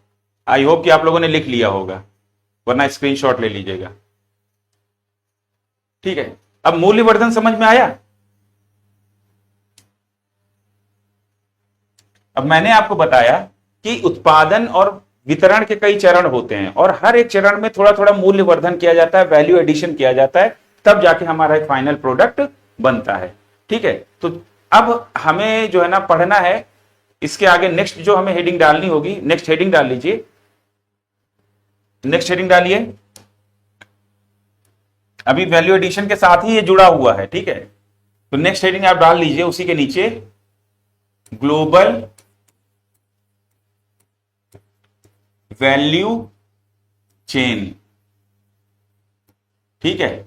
A: आई होप कि आप लोगों ने लिख लिया होगा, वरना स्क्रीनशॉट ले लीजिएगा। ठीक है, अब मूल्यवर्धन समझ में आया। अब मैंने आपको बताया कि उत्पादन और वितरण के कई चरण होते हैं और हर एक चरण में थोड़ा थोड़ा मूल्यवर्धन किया जाता है, वैल्यू एडिशन किया जाता है, तब जाके हमारा एक फाइनल प्रोडक्ट बनता है। ठीक है, तो अब हमें जो है ना पढ़ना है इसके आगे। नेक्स्ट जो हमें हेडिंग डालनी होगी, नेक्स्ट हेडिंग डाल लीजिए, नेक्स्ट हेडिंग डालिए। अभी वैल्यू एडिशन के साथ ही ये जुड़ा हुआ है। ठीक है, तो नेक्स्ट हेडिंग आप डाल लीजिए, उसी के नीचे ग्लोबल वैल्यू चेन। ठीक है,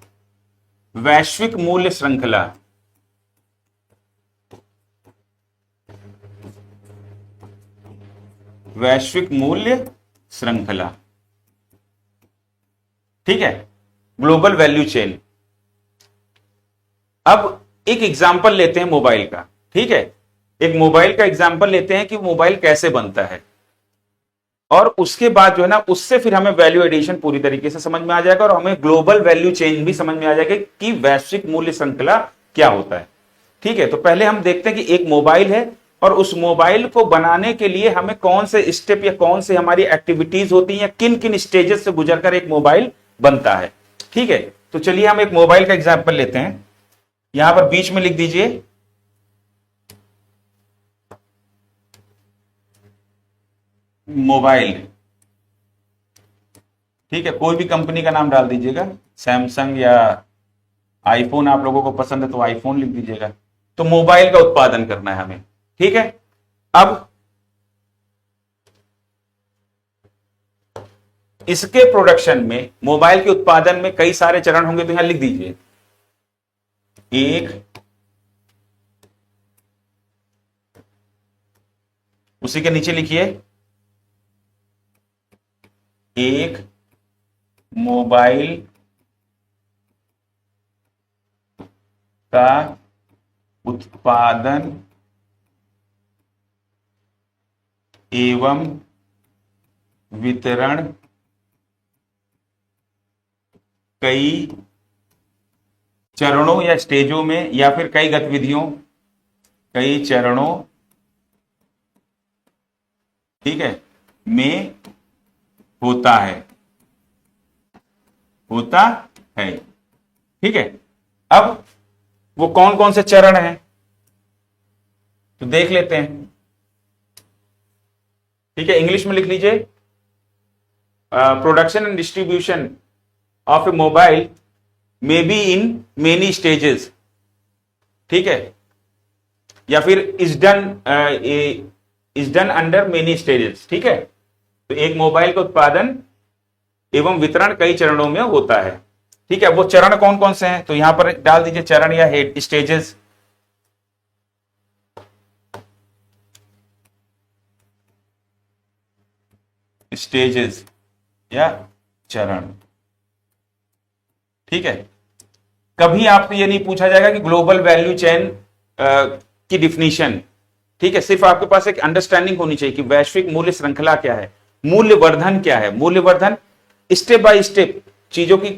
A: वैश्विक मूल्य श्रृंखला। वैश्विक मूल्य श्रृंखला। ठीक है, ग्लोबल वैल्यू चेन। अब एक एग्जांपल लेते हैं मोबाइल का। ठीक है, एक मोबाइल का एग्जांपल लेते हैं कि मोबाइल कैसे बनता है, और उसके बाद जो है ना उससे फिर हमें वैल्यू एडिशन पूरी तरीके से समझ में आ जाएगा और हमें ग्लोबल वैल्यू चेन भी समझ में आ जाएगा कि वैश्विक मूल्य श्रृंखला क्या होता है। ठीक है, तो पहले हम देखते हैं कि एक मोबाइल है और उस मोबाइल को बनाने के लिए हमें कौन से स्टेप या कौन से हमारी एक्टिविटीज होती हैं या किन किन स्टेजेस से गुजरकर एक मोबाइल बनता है। ठीक है, तो चलिए हम एक मोबाइल का एग्जांपल लेते हैं। यहां पर बीच में लिख दीजिए मोबाइल। ठीक है, कोई भी कंपनी का नाम डाल दीजिएगा, सैमसंग या आईफोन आप लोगों को पसंद है तो आईफोन लिख दीजिएगा। तो मोबाइल का उत्पादन करना है हमें। ठीक है, अब इसके प्रोडक्शन में, मोबाइल के उत्पादन में कई सारे चरण होंगे, तो यहां लिख दीजिए एक, उसी के नीचे लिखिए एक मोबाइल का उत्पादन एवं वितरण कई चरणों या स्टेजों में या फिर कई गतिविधियों, कई चरणों, ठीक है, में होता है, होता है। ठीक है, अब वो कौन कौन से चरण हैं तो देख लेते हैं। ठीक है, इंग्लिश में लिख लीजिए production and distribution of A mobile may be in many stages. ठीक है, या फिर is done under many stages. ठीक है, तो एक मोबाइल का उत्पादन एवं वितरण कई चरणों में होता है। ठीक है, वो चरण कौन कौन से हैं तो यहां पर डाल दीजिए चरण या स्टेजेस। स्टेजेस या चरण। ठीक है, कभी आपसे ये नहीं पूछा जाएगा कि ग्लोबल वैल्यू चेन की डिफिनीशन। ठीक है, सिर्फ आपके पास एक अंडरस्टैंडिंग होनी चाहिए कि वैश्विक मूल्य श्रृंखला क्या है, मूल्यवर्धन क्या है। मूल्यवर्धन स्टेप बाय स्टेप चीजों की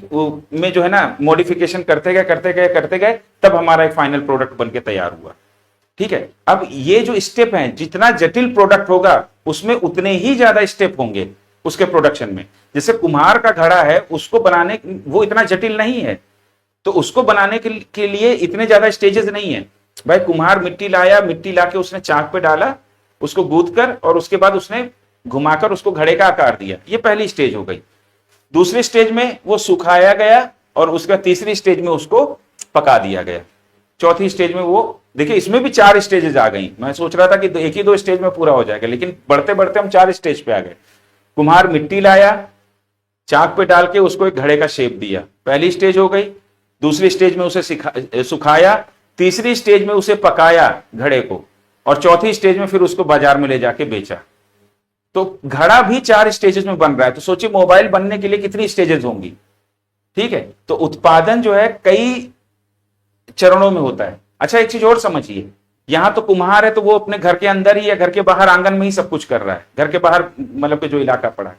A: में जो है ना मॉडिफिकेशन करते गए तब हमारा एक फाइनल प्रोडक्ट बनके तैयार हुआ। ठीक है, अब ये जो स्टेप हैं, जितना जटिल प्रोडक्ट होगा उसमें उतने ही ज्यादा स्टेप होंगे उसके प्रोडक्शन में। जैसे कुम्हार का घड़ा है, उसको बनाने वो इतना जटिल नहीं है, तो उसको बनाने के लिए इतने ज्यादा स्टेजेस नहीं है। भाई कुम्हार मिट्टी लाया, मिट्टी लाके उसने चाक पे डाला, उसको गूंथ कर, और उसके बाद उसने घुमाकर उसको घड़े का आकार दिया। ये पहली स्टेज हो गई। दूसरी स्टेज में वो सुखाया गया, और उसका तीसरी स्टेज में उसको पका दिया गया। चौथी स्टेज में वो देखिए, इसमें भी 4 स्टेजेस आ गई। मैं सोच रहा था कि एक ही 2 स्टेज में पूरा हो जाएगा, लेकिन बढ़ते बढ़ते हम 4 स्टेज पे आ गए। कुम्हार मिट्टी लाया, चाक पे डाल के उसको एक घड़े का शेप दिया, पहली स्टेज हो गई। दूसरी स्टेज में उसे सुखाया, तीसरी स्टेज में उसे पकाया घड़े को, और चौथी स्टेज में फिर उसको बाजार में ले जाके बेचा। तो घड़ा भी 4 स्टेजेस में बन रहा है। तो सोचिए मोबाइल बनने के लिए कितनी स्टेजेस होंगी। ठीक है, तो उत्पादन जो है कई चरणों में होता है। अच्छा, एक चीज और समझिए, यहां तो कुम्हार है तो वो अपने घर के अंदर ही या घर के बाहर आंगन में ही सब कुछ कर रहा है, घर के बाहर मतलब कि जो इलाका पड़ा है।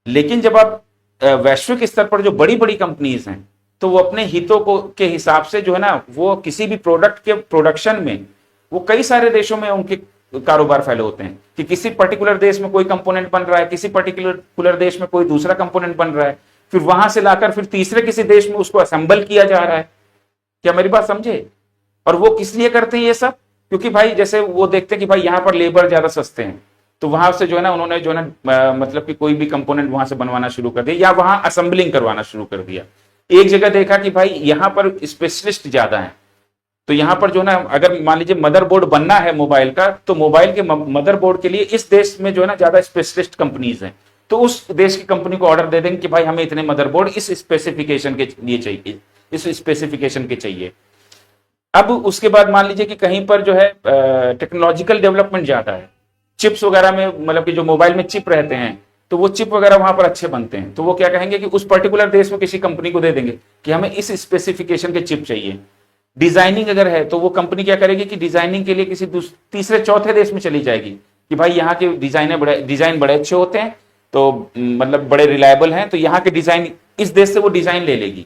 A: लेकिन जब आप वैश्विक स्तर पर जो बड़ी बड़ी कंपनीज हैं, तो वो अपने हितों को के हिसाब से जो है ना, वो किसी भी प्रोडक्ट के प्रोडक्शन में वो कई सारे देशों में उनके कारोबार फैले होते हैं कि किसी पर्टिकुलर देश में कोई कंपोनेंट बन रहा है, किसी पर्टिकुलर देश में कोई दूसरा कंपोनेंट बन रहा है, फिर वहां से लाकर फिर तीसरे किसी देश में उसको असेंबल किया जा रहा है। क्या मेरी बात समझे? और वो किस लिए करते हैं ये सब? क्योंकि भाई जैसे वो देखते हैं कि भाई यहाँ पर लेबर ज्यादा सस्ते हैं, तो वहां से जो है ना उन्होंने जो है ना मतलब कि कोई भी कंपोनेंट वहां से बनवाना शुरू कर दिया, या वहां असेंबलिंग करवाना शुरू कर दिया। एक जगह देखा कि भाई यहाँ पर स्पेशलिस्ट ज्यादा है, तो यहाँ पर जो है ना, अगर मान लीजिए मदरबोर्ड बनना है मोबाइल का, तो मोबाइल के मदरबोर्ड के लिए इस देश में जो है ना ज्यादा स्पेशलिस्ट कंपनीज हैं, तो उस देश की कंपनी को ऑर्डर दे देंगे कि भाई हमें इतने मदरबोर्ड इस स्पेसिफिकेशन के लिए चाहिए, इस स्पेसिफिकेशन के चाहिए। अब उसके बाद मान लीजिए कि कहीं पर जो है टेक्नोलॉजिकल डेवलपमेंट ज्यादा है, चिप्स वगैरह में, मतलब कि जो मोबाइल में चिप रहते हैं, तो वो चिप वगैरह वहां पर अच्छे बनते हैं, तो वो क्या कहेंगे कि उस पर्टिकुलर देश में किसी कंपनी को दे देंगे कि हमें इस स्पेसिफिकेशन के चिप चाहिए। डिजाइनिंग अगर है तो वो कंपनी क्या करेगी कि डिजाइनिंग के लिए किसी तीसरे चौथे देश में चली जाएगी कि भाई यहाँ के डिजाइन बड़े अच्छे होते हैं, तो मतलब बड़े रिलायबल हैं, तो यहाँ के डिजाइन, इस देश से वो डिजाइन ले लेगी।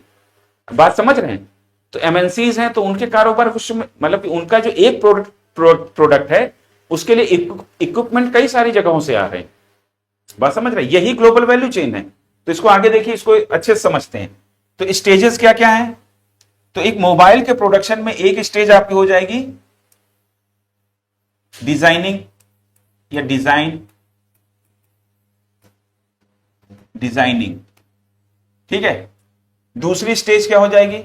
A: बात समझ रहे हैं? तो एमएनसीज हैं, तो उनके कारोबार मतलब कि उनका जो एक प्रोडक्ट है उसके लिए इक्विपमेंट कई सारी जगहों से आ रहे हैं। बात समझ रहे हैं? यही ग्लोबल वैल्यू चेन है। तो इसको आगे देखिए, इसको अच्छे से समझते हैं। तो स्टेजेस क्या क्या है? तो एक मोबाइल के प्रोडक्शन में एक स्टेज आपकी हो जाएगी डिजाइनिंग या डिजाइनिंग। ठीक है, दूसरी स्टेज क्या हो जाएगी?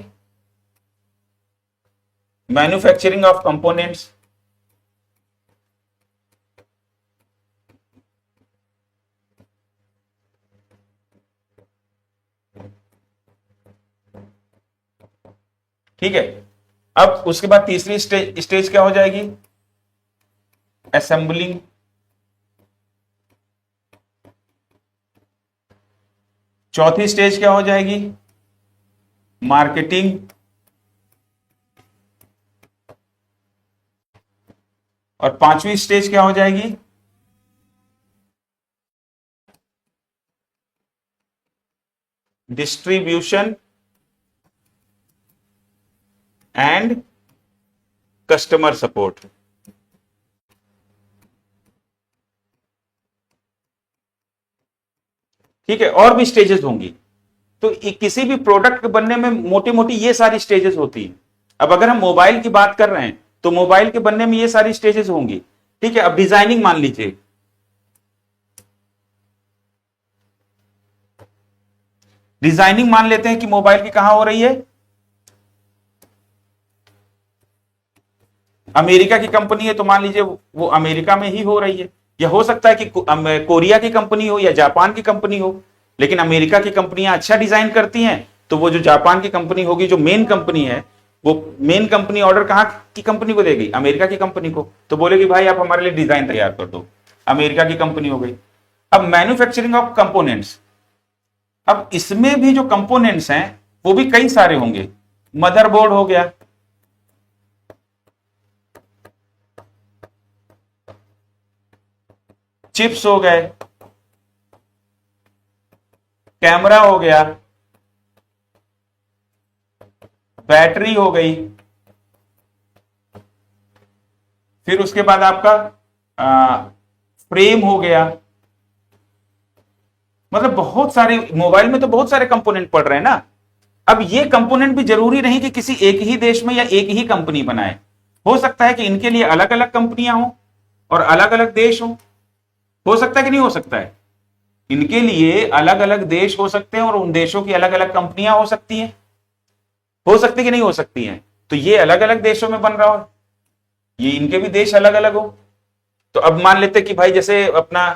A: Manufacturing of components. ठीक है, अब उसके बाद तीसरी स्टेज क्या हो जाएगी? असेंबलिंग। चौथी स्टेज क्या हो जाएगी? मार्केटिंग। और पांचवी स्टेज क्या हो जाएगी? Distribution and customer support. ठीक है, और भी स्टेजेस होंगी। तो किसी भी प्रोडक्ट बनने में मोटी मोटी ये सारी स्टेजेस होती है। अब अगर हम मोबाइल की बात कर रहे हैं तो मोबाइल के बनने में ये सारी स्टेजेस होंगी। ठीक है, अब डिजाइनिंग मान लीजिए, डिजाइनिंग मान लेते हैं कि मोबाइल की कहां हो रही है? अमेरिका की कंपनी है, तो मान लीजिए वो अमेरिका में ही हो रही है, या हो सकता है कि कोरिया की कंपनी हो या जापान की कंपनी हो। लेकिन अमेरिका की कंपनियां अच्छा डिजाइन करती हैं, तो वो जो जापान की कंपनी होगी, जो मेन कंपनी है, वो मेन कंपनी ऑर्डर कहां की कंपनी को देगी? अमेरिका की कंपनी को। तो बोलेगी भाई आप हमारे लिए डिजाइन तैयार कर दो, अमेरिका की कंपनी हो गई। अब मैन्युफैक्चरिंग ऑफ कंपोनेंट्स, अब इसमें भी जो कंपोनेंट्स हैं वो भी कई सारे होंगे। मदरबोर्ड हो गया, चिप्स हो गए, कैमरा हो गया, बैटरी हो गई, फिर उसके बाद आपका फ्रेम हो गया। मतलब बहुत सारे, मोबाइल में तो बहुत सारे कंपोनेंट पड़ रहे हैं ना। अब ये कंपोनेंट भी जरूरी नहीं कि किसी एक ही देश में या एक ही कंपनी बनाए, हो सकता है कि इनके लिए अलग अलग कंपनियां हो और अलग अलग देश हो सकता है कि नहीं हो सकता है? इनके लिए अलग अलग देश हो सकते हैं और उन देशों की अलग अलग कंपनियां हो सकती हैं, हो सकती कि नहीं हो सकती हैं? तो ये अलग अलग देशों में बन रहा हो, ये इनके भी देश अलग अलग हो। तो अब मान लेते कि भाई जैसे अपना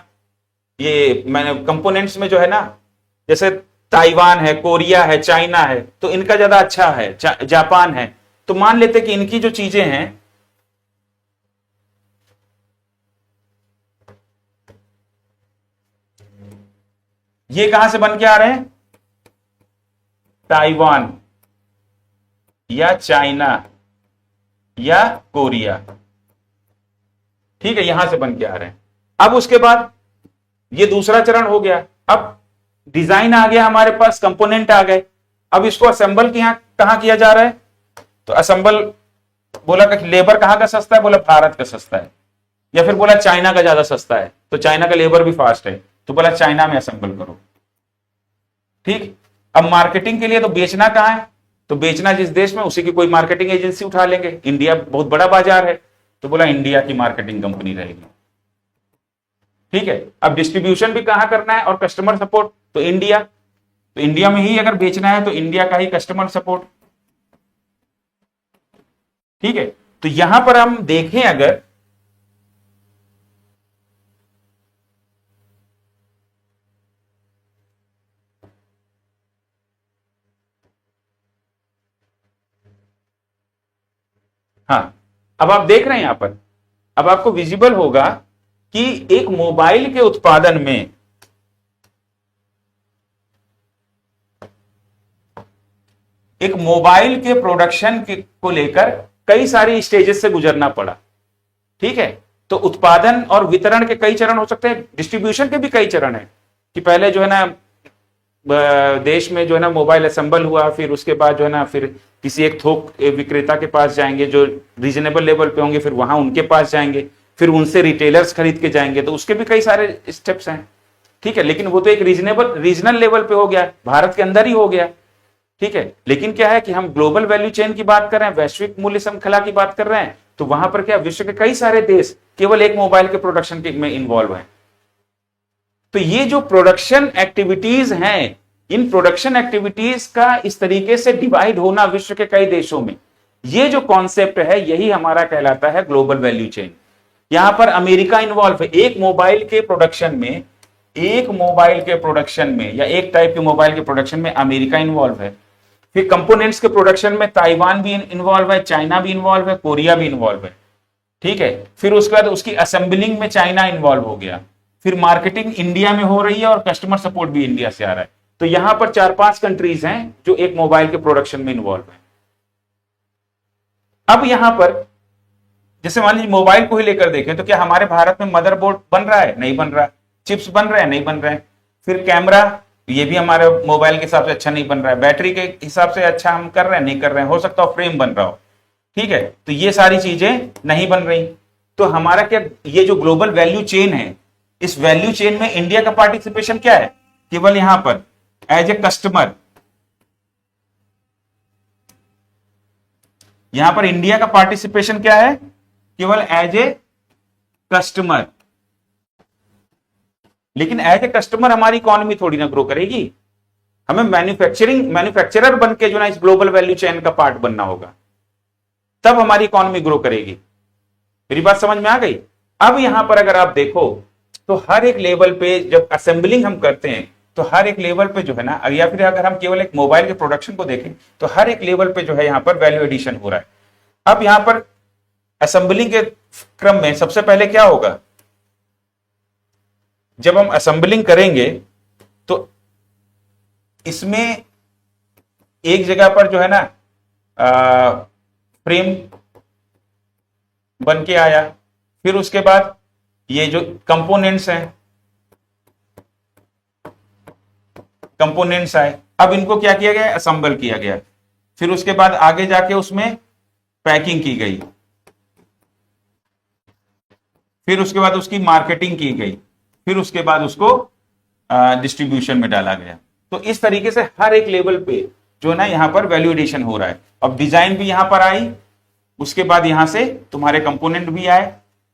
A: ये मैंने कंपोनेंट्स में जो है ना, जैसे ताइवान है, कोरिया है, चाइना है, तो इनका ज्यादा अच्छा है, जापान है। तो मान लेते कि इनकी जो चीजें हैं, ये कहां से बन के आ रहे हैं? ताइवान या चाइना या कोरिया, ठीक है, यहां से बन के आ रहे हैं। अब उसके बाद ये दूसरा चरण हो गया। अब डिजाइन आ गया हमारे पास, कंपोनेंट आ गए। अब इसको असेंबल कहां किया जा रहा है? तो असेंबल बोला कि लेबर कहां का सस्ता है? बोला भारत का सस्ता है। या फिर बोला चाइना का ज्यादा सस्ता है, तो चाइना का लेबर भी फास्ट है, तो बोला चाइना में असेंबल करो। ठीक। अब मार्केटिंग के लिए तो बेचना कहां है? तो बेचना जिस देश में, उसी की कोई मार्केटिंग एजेंसी उठा लेंगे। इंडिया बहुत बड़ा बाजार है, तो बोला इंडिया की मार्केटिंग कंपनी रहेगी। ठीक है। अब डिस्ट्रीब्यूशन भी कहां करना है और कस्टमर सपोर्ट? तो इंडिया, तो इंडिया में ही अगर बेचना है तो इंडिया का ही कस्टमर सपोर्ट। ठीक है। तो यहां पर हम देखें अगर, हाँ, अब आप देख रहे हैं यहां पर, अब आपको विजिबल होगा कि एक मोबाइल के उत्पादन में एक मोबाइल के प्रोडक्शन को लेकर कई सारी स्टेजेस से गुजरना पड़ा। ठीक है। तो उत्पादन और वितरण के कई चरण हो सकते हैं, डिस्ट्रीब्यूशन के भी कई चरण है कि पहले जो है ना देश में जो है ना मोबाइल असेंबल हुआ, फिर उसके बाद जो है ना फिर किसी एक थोक विक्रेता के पास जाएंगे जो रीजनेबल लेवल पे होंगे, फिर वहां उनके पास जाएंगे, फिर उनसे रिटेलर्स खरीद के जाएंगे, तो उसके भी कई सारे स्टेप्स हैं। ठीक है। लेकिन वो तो एक रीजनल लेवल पे हो गया, भारत के अंदर ही हो गया। ठीक है। लेकिन क्या है कि हम ग्लोबल वैल्यू चेन की बात कर रहे हैं, वैश्विक मूल्य श्रृंखला की बात कर रहे हैं, तो वहां पर क्या विश्व के कई सारे देश केवल एक मोबाइल के प्रोडक्शन में इन्वॉल्व हैं। तो ये जो प्रोडक्शन एक्टिविटीज हैं, इन प्रोडक्शन एक्टिविटीज का इस तरीके से डिवाइड होना विश्व के कई देशों में, ये जो कॉन्सेप्ट है यही हमारा कहलाता है ग्लोबल वैल्यू चेन। यहां पर अमेरिका इन्वॉल्व है एक मोबाइल के प्रोडक्शन में, एक मोबाइल के प्रोडक्शन में या एक टाइप के मोबाइल के प्रोडक्शन में अमेरिका इन्वॉल्व है। फिर कंपोनेंट्स के प्रोडक्शन में ताइवान भी इन्वॉल्व है, चाइना भी इन्वॉल्व है, कोरिया भी इन्वॉल्व है। ठीक है। फिर उसके बाद उसकी असेंबलिंग में चाइना इन्वॉल्व हो गया, फिर मार्केटिंग इंडिया में हो रही है और कस्टमर सपोर्ट भी इंडिया से आ रहा है। तो यहां पर 4-5 कंट्रीज हैं जो एक मोबाइल के प्रोडक्शन में इन्वॉल्व है। अब यहां पर जैसे मान लीजिए मोबाइल को ही लेकर देखें, तो क्या हमारे भारत में मदरबोर्ड बन रहा है? नहीं बन रहा। चिप्स बन रहे हैं? नहीं बन रहे हैं। फिर कैमरा, ये भी हमारे मोबाइल के हिसाब से अच्छा नहीं बन रहा है। बैटरी के हिसाब से अच्छा हम कर रहे हैं? नहीं कर रहे हैं। हो सकता है फ्रेम बन रहा हो। ठीक है। तो ये सारी चीजें नहीं बन रही। तो हमारा क्या, ये जो ग्लोबल वैल्यू चेन है, इस वैल्यू चेन में इंडिया का पार्टिसिपेशन क्या है? केवल यहां पर एज ए कस्टमर, यहां पर इंडिया का पार्टिसिपेशन क्या है? केवल एज ए कस्टमर। लेकिन एज ए कस्टमर हमारी इकोनॉमी थोड़ी ना ग्रो करेगी। हमें मैन्युफैक्चरर बन के जो ना इस ग्लोबल वैल्यू चेन का पार्ट बनना होगा, तब हमारी इकोनॉमी ग्रो करेगी। मेरी बात समझ में आ गई? अब यहां पर अगर आप देखो तो हर एक लेवल पे जब असेंबलिंग हम करते हैं, तो हर एक लेवल पे जो है ना, या फिर अगर हम केवल एक मोबाइल के प्रोडक्शन को देखें, तो हर एक लेवल पे जो है यहां पर वैल्यू एडिशन हो रहा है। अब यहां पर असेंबलिंग के क्रम में सबसे पहले क्या होगा? जब हम असेंबलिंग करेंगे तो इसमें एक जगह पर जो है ना फ्रेम बन के आया, फिर उसके बाद ये जो कंपोनेंट्स हैं, कंपोनेंट्स आए, अब इनको क्या किया गया, असेंबल किया गया, फिर उसके बाद आगे जाके उसमें पैकिंग की गई, फिर उसके बाद उसकी मार्केटिंग की गई, फिर उसके बाद उसको डिस्ट्रीब्यूशन में डाला गया। तो इस तरीके से हर एक लेवल पे जो है ना यहाँ पर वैल्यू एडिशन हो रहा है। अब डिजाइन भी यहां पर आई, उसके बाद यहां से तुम्हारे कंपोनेंट भी आए,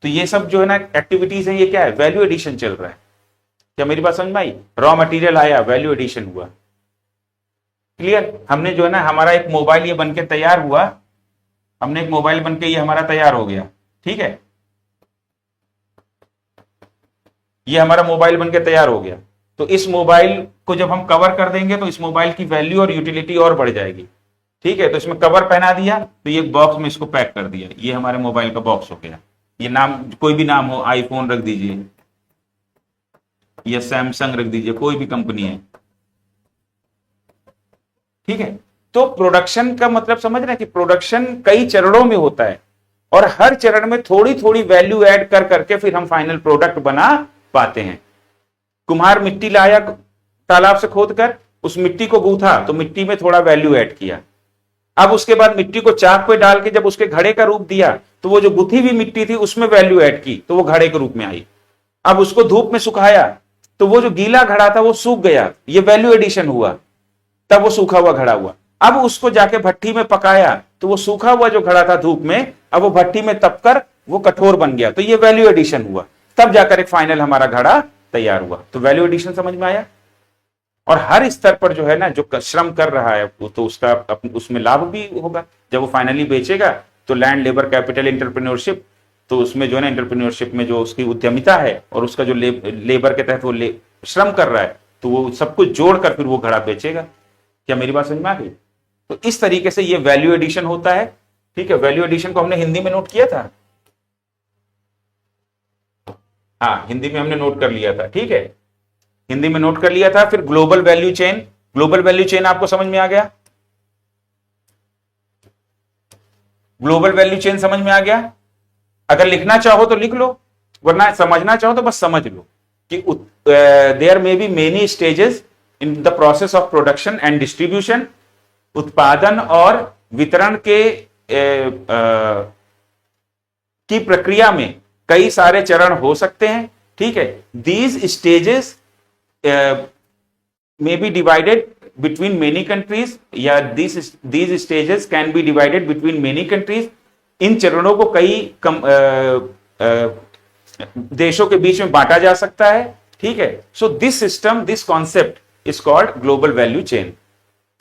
A: तो ये सब जो है ना एक्टिविटीज है, ये क्या है, वैल्यू एडिशन चल रहा है। क्या मेरी बात समझ में आई? रॉ मटेरियल आया, वैल्यू एडिशन हुआ। क्लियर? हमने जो है ना हमारा एक मोबाइल ये बनके तैयार हुआ, हमने एक मोबाइल बनके ये हमारा तैयार हो गया, ठीक है, ये हमारा मोबाइल बनके तैयार हो गया। तो इस मोबाइल को जब हम कवर कर देंगे तो इस मोबाइल की वैल्यू और यूटिलिटी और बढ़ जाएगी, ठीक है। तो इसमें कवर पहना दिया, तो ये बॉक्स में इसको पैक कर दिया, ये हमारे मोबाइल का बॉक्स हो गया। ये नाम कोई भी नाम हो, आईफोन रख दीजिए या सैमसंग रख दीजिए, कोई भी कंपनी है, ठीक है। तो प्रोडक्शन का मतलब समझ रहे हैं कि प्रोडक्शन कई चरणों में होता है और हर चरण में थोड़ी थोड़ी वैल्यू ऐड कर करके फिर हम फाइनल प्रोडक्ट बना पाते हैं। कुम्हार मिट्टी लाया तालाब से खोद कर, उस मिट्टी को गूथा तो मिट्टी में थोड़ा वैल्यू ऐड किया, अब उसके बाद मिट्टी को चाक पे डाल के जब उसके घड़े का रूप दिया तो वो जो गुथी हुई मिट्टी थी उसमें वैल्यू ऐड की तो वो घड़े के रूप में आई। अब उसको धूप में सुखाया तो वो जो गीला घड़ा था वो सूख गया, ये वैल्यू एडिशन हुआ, तब वो सूखा हुआ घड़ा हुआ। अब उसको जाके भट्टी में पकाया तो वो सूखा हुआ जो घड़ा था धूप में, अब वो भट्टी में तपकर वो कठोर बन गया, तो ये वैल्यू एडिशन हुआ, तब जाकर एक फाइनल हमारा घड़ा तैयार हुआ। तो वैल्यू एडिशन समझ में आया। और हर स्तर पर जो है ना जो श्रम कर रहा है तो उसका उसमें लाभ भी होगा। जब वो फाइनली बेचेगा तो लैंड, लेबर, कैपिटल, एंटरप्रेन्योरशिप, तो उसमें जो है ना एंटरप्रेन्योरशिप में जो उसकी उद्यमिता है और उसका जो लेबर के तहत वो श्रम कर रहा है, तो वो सब कुछ जोड़कर फिर वो घड़ा बेचेगा। क्या मेरी बात समझ में आ गई? तो इस तरीके से ये वैल्यू एडिशन होता है, ठीक है। वैल्यू एडिशन को हमने हिंदी में नोट किया था, हाँ हिंदी में हमने नोट कर लिया था, ठीक है, हिंदी में नोट कर लिया था। फिर global value chain, global value chain आपको समझ में आ गया? ग्लोबल वैल्यू चेन समझ में आ गया? अगर लिखना चाहो तो लिख लो, वरना समझना चाहो तो बस समझ लो कि there may be many stages in the process of production and distribution. उत्पादन और वितरण के की प्रक्रिया में कई सारे चरण हो सकते हैं, ठीक है। These stages may be divided between many countries, या these stages can be divided between many countries। इन चरणों को कई देशों के बीच में बांटा जा सकता है, ठीक है। So this system, this concept is called global value chain,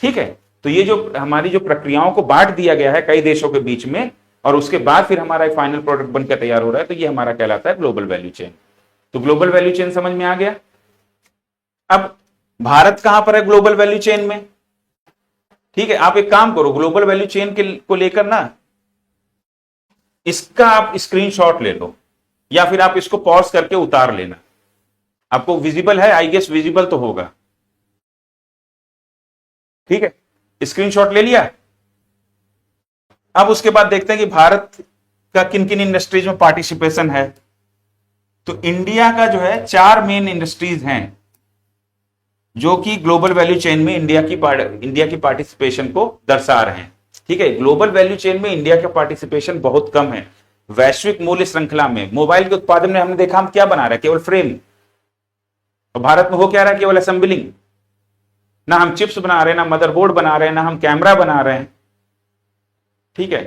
A: ठीक है। तो ये जो हमारी जो प्रक्रियाओं को बांट दिया गया है कई देशों के बीच में और उसके बाद फिर हमारा एक फाइनल प्रोडक्ट बनकर तैयार हो रहा है, तो ये हमारा कहलाता है ग्लोबल वैल्यू चेन। तो ग्लोबल वैल्यू चेन समझ में आ गया। अब भारत कहां पर है ग्लोबल वैल्यू चेन में, ठीक है। आप एक काम करो, ग्लोबल वैल्यू चेन को लेकर ना इसका आप स्क्रीनशॉट ले लो या फिर आप इसको पॉज करके उतार लेना। आपको विजिबल है, आई गेस विजिबल तो होगा, ठीक है। स्क्रीनशॉट ले लिया। अब उसके बाद देखते हैं कि भारत का किन किन इंडस्ट्रीज में पार्टिसिपेशन है। तो इंडिया का जो है 4 मेन इंडस्ट्रीज हैं जो कि ग्लोबल वैल्यू चेन में इंडिया की पार्टिसिपेशन को दर्शा रहे हैं, ठीक है। ग्लोबल वैल्यू चेन में इंडिया का पार्टिसिपेशन बहुत कम है। वैश्विक मूल्य श्रृंखला में मोबाइल के उत्पादन में हमने देखा हम क्या बना रहे हैं, केवल फ्रेम, और भारत में हो क्या रहा है, केवल असेंबलिंग। ना हम चिप्स बना रहे हैं, ना मदरबोर्ड बना रहे हैं, ना हम कैमरा बना रहे हैं, ठीक है।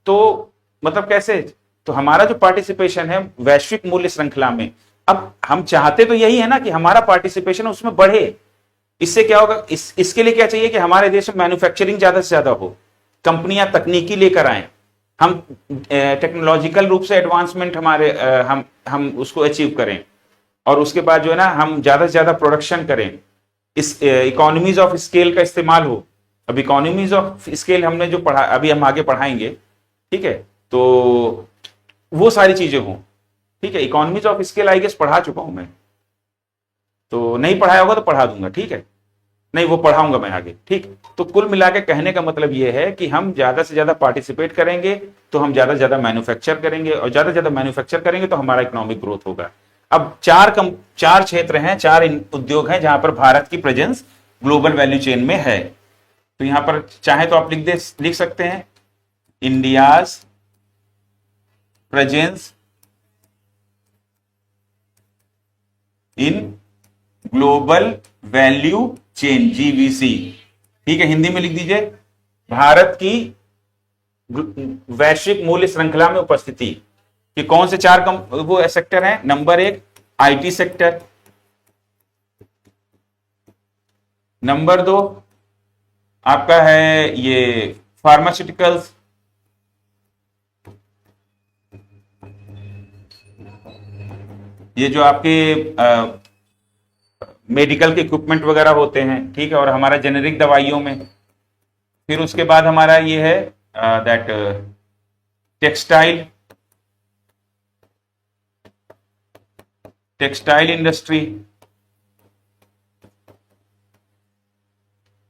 A: तो मतलब कैसे, तो हमारा जो पार्टिसिपेशन है वैश्विक मूल्य श्रृंखला में, अब हम चाहते तो यही है ना कि हमारा पार्टिसिपेशन उसमें बढ़े। इससे क्या होगा, इसके लिए क्या चाहिए कि हमारे देश में मैन्युफैक्चरिंग ज्यादा से ज्यादा हो, कंपनियां तकनीकी लेकर आए, हम टेक्नोलॉजिकल रूप से एडवांसमेंट हमारे हम उसको अचीव करें, और उसके बाद जो है ना हम ज्यादा से ज्यादा प्रोडक्शन करें, इस इकोनॉमीज ऑफ स्केल का इस्तेमाल हो। अब इकोनॉमीज ऑफ स्केल हमने जो पढ़ा, अभी हम आगे पढ़ाएंगे, ठीक है, तो वो सारी चीजें हों, ठीक है। Economies of scale I guess पढ़ा चुका हूं मैं, तो नहीं पढ़ाया होगा तो पढ़ा दूंगा, ठीक है, नहीं वो पढ़ाऊंगा मैं आगे, ठीक। तो कुल मिला के कहने का मतलब ये है कि हम ज्यादा से ज्यादा पार्टिसिपेट करेंगे तो हम ज्यादा से ज्यादा मैन्युफैक्चर करेंगे, और ज्यादा से ज्यादा मैन्युफैक्चर करेंगे तो हमारा इकोनॉमिक ग्रोथ होगा। अब चार क्षेत्र हैं, चार उद्योग हैं जहां पर भारत की प्रेजेंस ग्लोबल वैल्यू चेन में है। तो यहां पर चाहे तो आप लिख सकते हैं India's presence in global value chain, GVC, ठीक है, हिंदी में लिख दीजिए भारत की वैश्विक मूल्य श्रृंखला में उपस्थिति। कि कौन से चार वो सेक्टर हैं? नंबर 1 आईटी सेक्टर, नंबर 2 आपका है ये फार्मास्यूटिकल्स, ये जो आपके मेडिकल के इक्विपमेंट वगैरह होते हैं, ठीक है, और हमारा जेनेरिक दवाइयों में। फिर उसके बाद हमारा ये है दैट टेक्सटाइल इंडस्ट्री,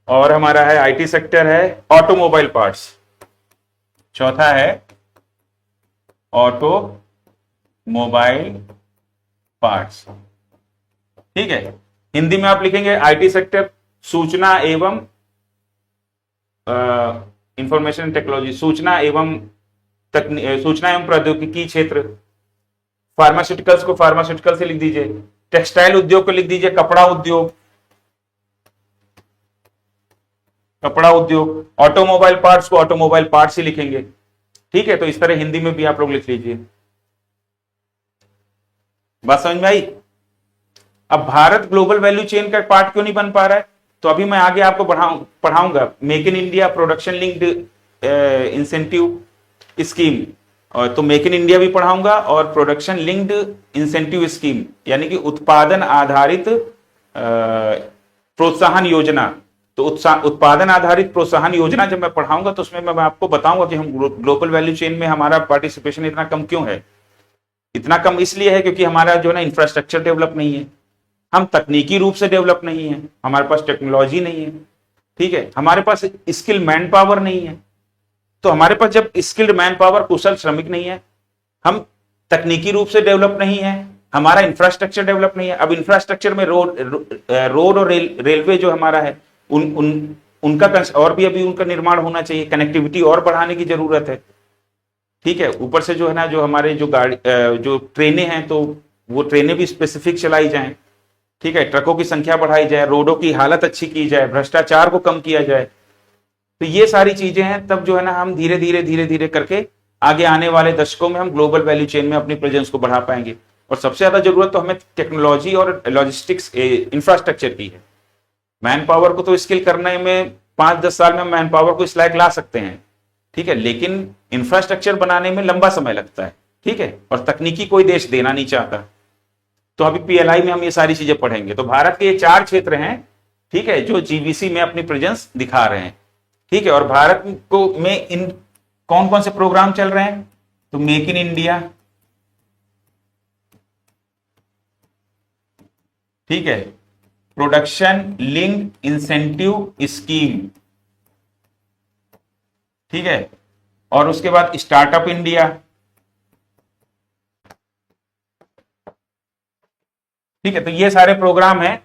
A: और हमारा है आईटी सेक्टर है ऑटोमोबाइल पार्ट्स, चौथा है ऑटोमोबाइल पार्ट्स, ठीक है। हिंदी में आप लिखेंगे आईटी सेक्टर सूचना एवं इंफॉर्मेशन टेक्नोलॉजी, सूचना एवं प्रौद्योगिकी क्षेत्र। फार्मास्यूटिकल्स को फार्मास्यूटिकल से लिख दीजिए, टेक्सटाइल उद्योग को लिख दीजिए कपड़ा उद्योग, ऑटोमोबाइल पार्ट्स को ऑटोमोबाइल पार्ट्स ही लिखेंगे, ठीक है। तो इस तरह हिंदी में भी आप लोग लिख लीजिए। बात समझ में आई? अब भारत ग्लोबल वैल्यू चेन का पार्ट क्यों नहीं बन पा रहा है? तो अभी मैं आगे आपको पढ़ाऊंगा make in India production linked incentive scheme, और तो मेक इन इंडिया भी पढ़ाऊंगा और प्रोडक्शन लिंक्ड इंसेंटिव स्कीम यानी कि उत्पादन आधारित प्रोत्साहन योजना। तो उत्पादन आधारित प्रोत्साहन योजना जब मैं पढ़ाऊंगा तो उसमें मैं आपको बताऊंगा कि हम ग्लोबल वैल्यू चेन में हमारा पार्टिसिपेशन इतना कम क्यों है। इतना कम इसलिए है क्योंकि हमारा जो है ना इंफ्रास्ट्रक्चर डेवलप नहीं है, हम तकनीकी रूप से डेवलप नहीं है, हमारे पास टेक्नोलॉजी नहीं है, ठीक है, हमारे पास स्किल मैन पावर नहीं है। तो हमारे पास जब स्किल्ड मैन पावर कुशल श्रमिक नहीं है, हम तकनीकी रूप से डेवलप नहीं है, हमारा इंफ्रास्ट्रक्चर डेवलप नहीं है। अब इंफ्रास्ट्रक्चर में रोड और रेलवे जो हमारा है उनका और भी अभी उनका निर्माण होना चाहिए, कनेक्टिविटी और बढ़ाने की जरूरत है, ठीक है। ऊपर से जो है ना जो हमारे जो जो ट्रेनें हैं तो वो ट्रेनें भी स्पेसिफिक चलाई जाएं, ठीक है, ट्रकों की संख्या बढ़ाई जाए, रोडों की हालत अच्छी की जाए, भ्रष्टाचार को कम किया जाए। तो ये सारी चीजें हैं, तब जो है ना हम धीरे धीरे करके आगे आने वाले दशकों में हम ग्लोबल वैल्यू चेन में अपनी प्रेजेंस को बढ़ा पाएंगे। और सबसे ज्यादा जरूरत तो हमें टेक्नोलॉजी और लॉजिस्टिक्स इंफ्रास्ट्रक्चर की है। मैन पावर को तो स्किल करने में 5-10 साल में मैन पावर को इस लायक ला सकते हैं, ठीक है, लेकिन इंफ्रास्ट्रक्चर बनाने में लंबा समय लगता है, ठीक है, और तकनीकी कोई देश देना नहीं चाहता। तो अभी पीएलआई में हम ये सारी चीजें पढ़ेंगे। तो भारत के ये 4 क्षेत्र हैं, ठीक है, जो जीवीसी में अपनी प्रेजेंस दिखा रहे हैं, ठीक है। और भारत को में इन कौन कौन से प्रोग्राम चल रहे हैं? तो मेक इन इंडिया, ठीक है, प्रोडक्शन लिंक्ड इंसेंटिव स्कीम, ठीक है, और उसके बाद स्टार्टअप इंडिया, ठीक है। तो ये सारे प्रोग्राम हैं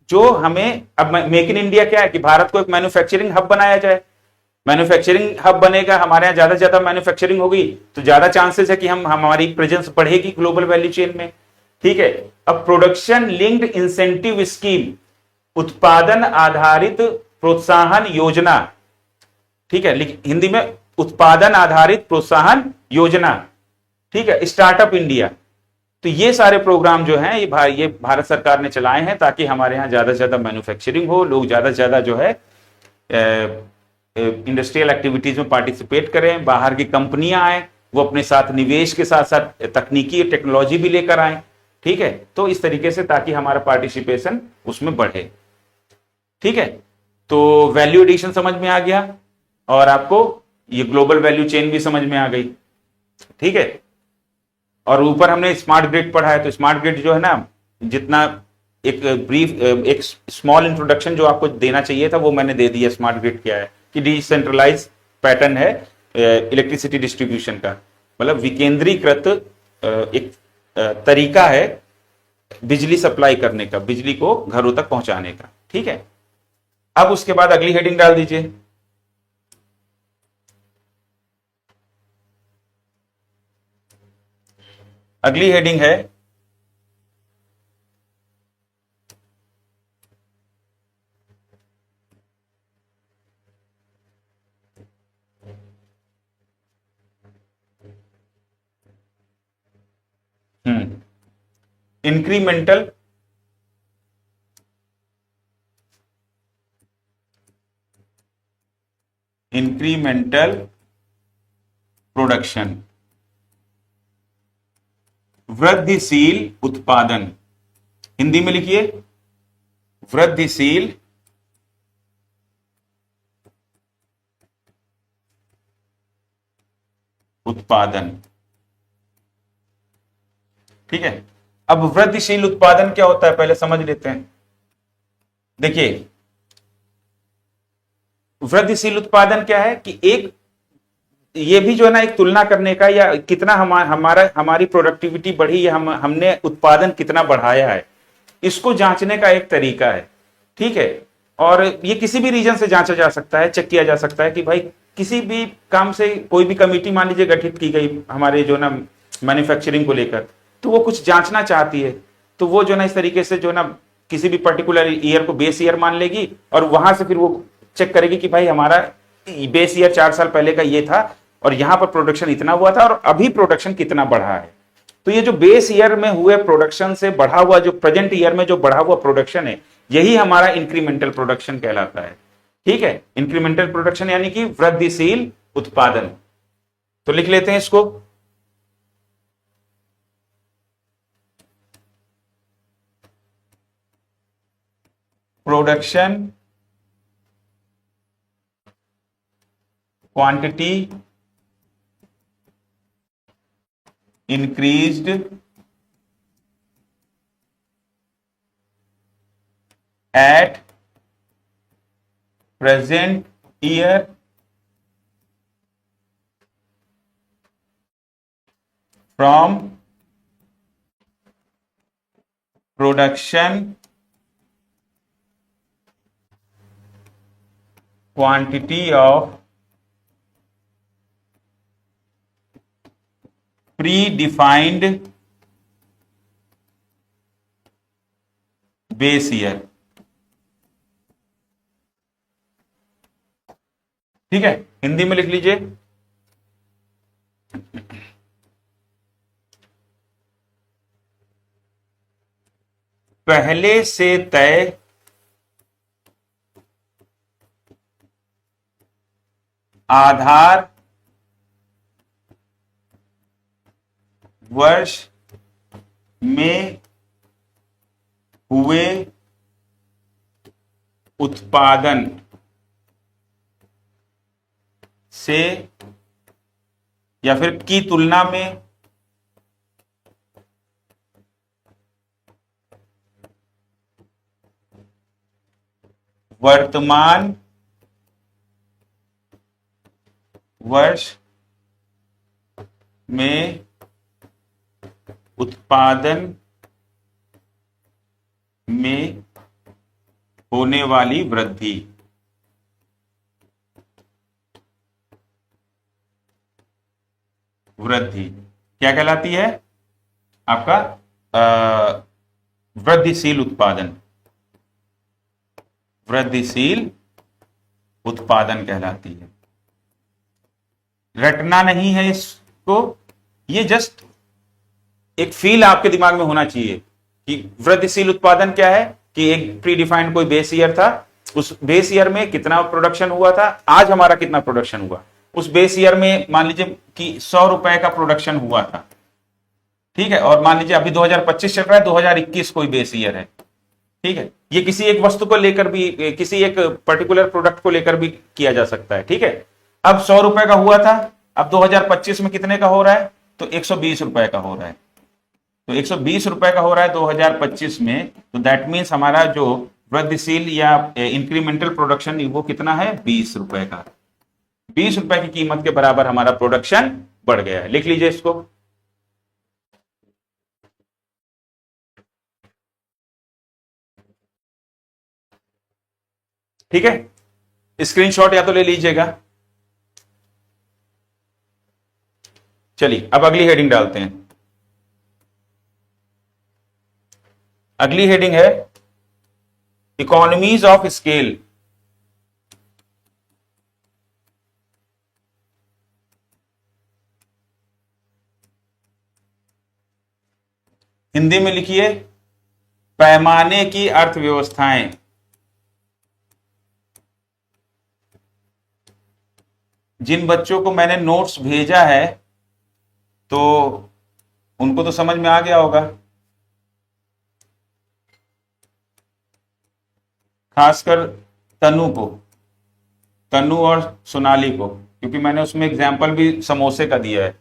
A: जो हमें, अब मेक इन इंडिया क्या है कि भारत को एक मैन्युफैक्चरिंग हब बनाया जाए। मैन्युफैक्चरिंग हब बनेगा, हमारे यहाँ ज्यादा से ज्यादा मैन्युफैक्चरिंग होगी तो ज्यादा चांसेस है कि हमारी प्रेजेंस बढ़ेगी ग्लोबल वैल्यू चेन में, ठीक है। अब प्रोडक्शन लिंक्ड इंसेंटिव स्कीम, उत्पादन आधारित प्रोत्साहन योजना, ठीक है, हिंदी में उत्पादन आधारित प्रोत्साहन योजना, ठीक है, स्टार्टअप इंडिया। तो ये सारे प्रोग्राम जो हैं ये भारत सरकार ने चलाए हैं ताकि हमारे यहाँ ज्यादा से ज्यादा मैन्युफैक्चरिंग हो, लोग ज्यादा से ज्यादा जो है इंडस्ट्रियल एक्टिविटीज में पार्टिसिपेट करें, बाहर की कंपनियां आए, वो अपने साथ निवेश के साथ साथ तकनीकी टेक्नोलॉजी भी लेकर आए, ठीक है। तो इस तरीके से ताकि हमारा पार्टिसिपेशन उसमें बढ़े, ठीक है। तो वैल्यू एडिशन समझ में आ गया और आपको ये ग्लोबल वैल्यू चेन भी समझ में आ गई, ठीक है। और ऊपर हमने स्मार्ट ग्रिड पढ़ा है। तो स्मार्ट ग्रिड जो है ना, जितना एक ब्रीफ एक स्मॉल इंट्रोडक्शन जो आपको देना चाहिए था वो मैंने दे दिया। स्मार्ट ग्रिड क्या है कि डिसेंट्रलाइज पैटर्न है इलेक्ट्रिसिटी डिस्ट्रीब्यूशन का, मतलब विकेंद्रीकृत एक तरीका है बिजली सप्लाई करने का, बिजली को घरों तक पहुंचाने का। ठीक है, अब उसके बाद अगली हेडिंग डाल दीजिए। अगली हेडिंग है इंक्रीमेंटल प्रोडक्शन, वृद्धिशील उत्पादन। हिंदी में लिखिए वृद्धिशील उत्पादन। ठीक है, अब वृद्धिशील उत्पादन क्या होता है पहले समझ लेते हैं। देखिए वृद्धिशील उत्पादन क्या है कि एक ये भी जो है ना एक तुलना करने का, या कितना हमारी प्रोडक्टिविटी बढ़ी या हमने उत्पादन कितना बढ़ाया है, इसको जांचने का एक तरीका है। ठीक है, और ये किसी भी रीजन से जांचा जा सकता है, चेक किया जा सकता है कि भाई किसी भी काम से कोई भी कमेटी मान लीजिए गठित की गई हमारे जो ना मैन्युफैक्चरिंग को लेकर, तो वो कुछ जांचना चाहती है, तो वो जो ना इस तरीके से जो ना किसी भी पर्टिकुलर ईयर को बेस ईयर मान लेगी और वहां से फिर वो चेक करेगी कि भाई हमारा बेस ईयर 4 साल पहले का ये था और यहां पर प्रोडक्शन इतना हुआ था और अभी प्रोडक्शन कितना बढ़ा है। तो ये जो बेस ईयर में हुए प्रोडक्शन से बढ़ा हुआ, जो प्रेजेंट ईयर में जो बढ़ा हुआ प्रोडक्शन है, यही हमारा इंक्रीमेंटल प्रोडक्शन कहलाता है। ठीक है, इंक्रीमेंटल प्रोडक्शन यानी कि वृद्धिशील उत्पादन। तो लिख लेते हैं इसको, production quantity increased at present year from production quantity of predefined base year. ठीक है, हिंदी में लिख लीजिए, पहले से तय आधार वर्ष में हुए उत्पादन से या फिर की तुलना में वर्तमान वर्ष में उत्पादन में होने वाली वृद्धि। वृद्धि क्या कहलाती है? आपका वृद्धिशील उत्पादन। वृद्धिशील उत्पादन कहलाती है। रटना नहीं है इसको, ये जस्ट एक फील आपके दिमाग में होना चाहिए कि वृद्धिशील उत्पादन क्या है, कि एक प्री डिफाइंड कोई बेस ईयर था, उस बेस ईयर में कितना प्रोडक्शन हुआ था, आज हमारा कितना प्रोडक्शन हुआ। उस बेस ईयर में मान लीजिए कि 100 रुपए का प्रोडक्शन हुआ था, ठीक है, और मान लीजिए अभी 2025 चल रहा है, 2021 कोई बेस ईयर है, ठीक है। ये किसी एक वस्तु को लेकर भी, किसी एक पर्टिकुलर प्रोडक्ट को लेकर भी किया जा सकता है, ठीक है। अब 100 रुपए का हुआ था, अब 2025 में कितने का हो रहा है, तो 120 रुपए का हो रहा है, तो 120 रुपए का हो रहा है 2025 में, तो दैट मीन्स हमारा जो वृद्धिशील या इंक्रीमेंटल प्रोडक्शन वो कितना है, 20 रुपए का। 20 रुपए की कीमत के बराबर हमारा प्रोडक्शन बढ़ गया है। लिख लीजिए इसको। ठीक है, स्क्रीनशॉट या तो ले लीजिएगा। चलिए अब अगली हेडिंग डालते हैं। अगली हेडिंग है इकोनॉमीज ऑफ स्केल। हिंदी में लिखिए पैमाने की अर्थव्यवस्थाएं। जिन बच्चों को मैंने नोट्स भेजा है तो उनको तो समझ में आ गया होगा, खासकर तनु और सोनाली को, क्योंकि मैंने उसमें एग्जाम्पल भी समोसे का दिया है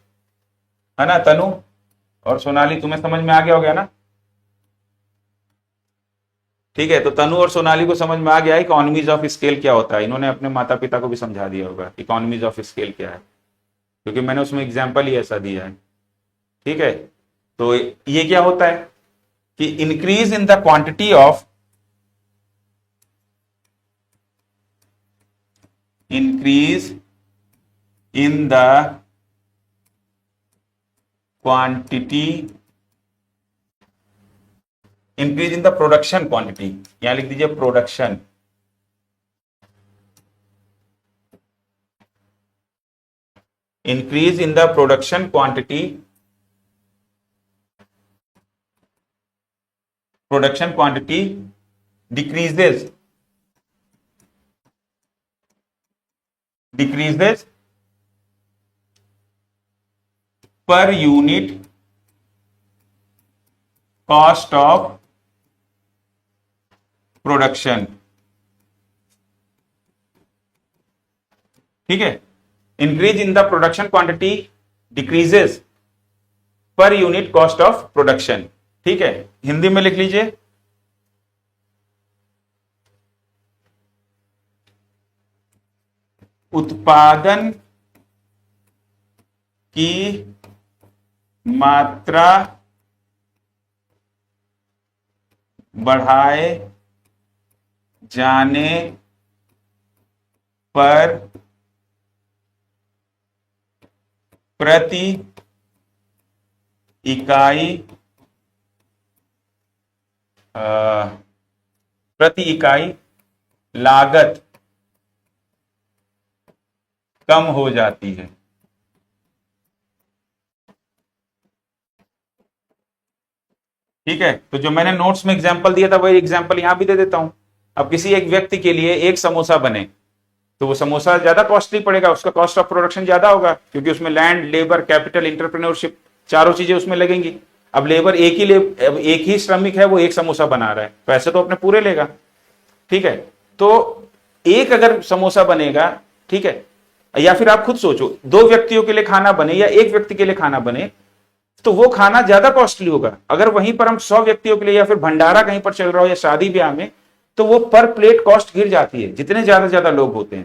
A: ना। तनु और सोनाली तुम्हें समझ में आ गया होगा ना। ठीक है, तो तनु और सोनाली को समझ में आ गया इकोनॉमीज ऑफ स्केल क्या होता है। इन्होंने अपने माता पिता को भी समझा दिया होगा इकोनॉमीज ऑफ स्केल क्या है, क्योंकि मैंने उसमें एग्जाम्पल ही ऐसा दिया है। ठीक है, तो ये क्या होता है कि increase in the quantity of increase in the quantity, increase in the production quantity, यहां लिख दीजिए production. increase in the production quantity, production quantity decreases per unit cost of production। ठीक है, increase in the production quantity decreases per unit cost of production. ठीक है, हिंदी में लिख लीजिए उत्पादन की मात्रा बढ़ाए जाने पर प्रति इकाई लागत कम हो जाती है। ठीक है, तो जो मैंने नोट्स में एग्जांपल दिया था वही एग्जांपल यहां भी दे देता हूं। अब किसी एक व्यक्ति के लिए एक समोसा बने तो वो समोसा ज्यादा कॉस्टली पड़ेगा, उसका कॉस्ट ऑफ प्रोडक्शन ज्यादा होगा, क्योंकि उसमें लैंड, लेबर, कैपिटल, एंटरप्रेन्योरशिप चारों चीजें उसमें लगेंगी। अब लेबर एक ही श्रमिक है, वो एक समोसा बना रहा है, पैसे तो अपने पूरे लेगा। ठीक है, तो एक अगर समोसा बनेगा, ठीक है, या फिर आप खुद सोचो 2 व्यक्तियों के लिए खाना बने या एक व्यक्ति के लिए खाना बने, तो वो खाना ज्यादा कॉस्टली होगा। अगर वहीं पर हम 100 व्यक्तियों के लिए या फिर भंडारा कहीं पर चल रहा हो या शादी ब्याह में, तो वो पर प्लेट कॉस्ट गिर जाती है जितने ज्यादा लोग होते हैं।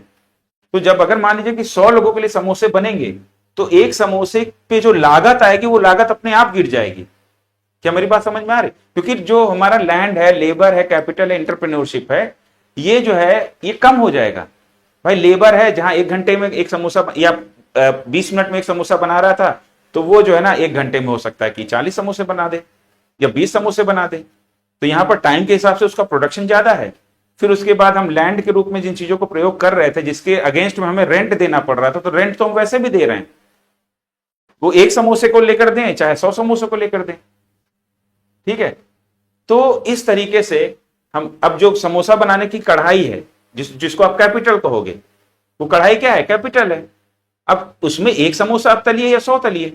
A: तो जब अगर मान लीजिए कि 100 लोगों के लिए समोसे बनेंगे तो एक समोसे पे जो लागत आएगी वो लागत अपने आप गिर जाएगी। क्या मेरी बात समझ में आ रही? क्योंकि जो हमारा लैंड है, लेबर है, कैपिटल है, एंटरप्रेन्योरशिप है, ये जो है ये कम हो जाएगा। भाई लेबर है, जहां 1 घंटे में एक समोसा या 20 मिनट में एक समोसा बना रहा था, तो वो जो है ना 1 घंटे में हो सकता है कि 40 समोसे बना दे या 20 समोसे बना दे। तो यहां पर टाइम के हिसाब से उसका प्रोडक्शन ज्यादा है। फिर उसके बाद हम लैंड के रूप में जिन चीजों को प्रयोग कर रहे थे, जिसके अगेंस्ट में हमें रेंट देना पड़ रहा था, तो रेंट तो हम वैसे भी दे रहे हैं, वो एक समोसे को लेकर दें चाहे 100 समोसे को लेकर दें। ठीक है, तो इस तरीके से हम अब जो समोसा बनाने की कढ़ाई है, जिसको आप कैपिटल कहोगे, वो कढ़ाई क्या है? कैपिटल है। अब उसमें एक समोसा आप तलिए या 100 तलिए,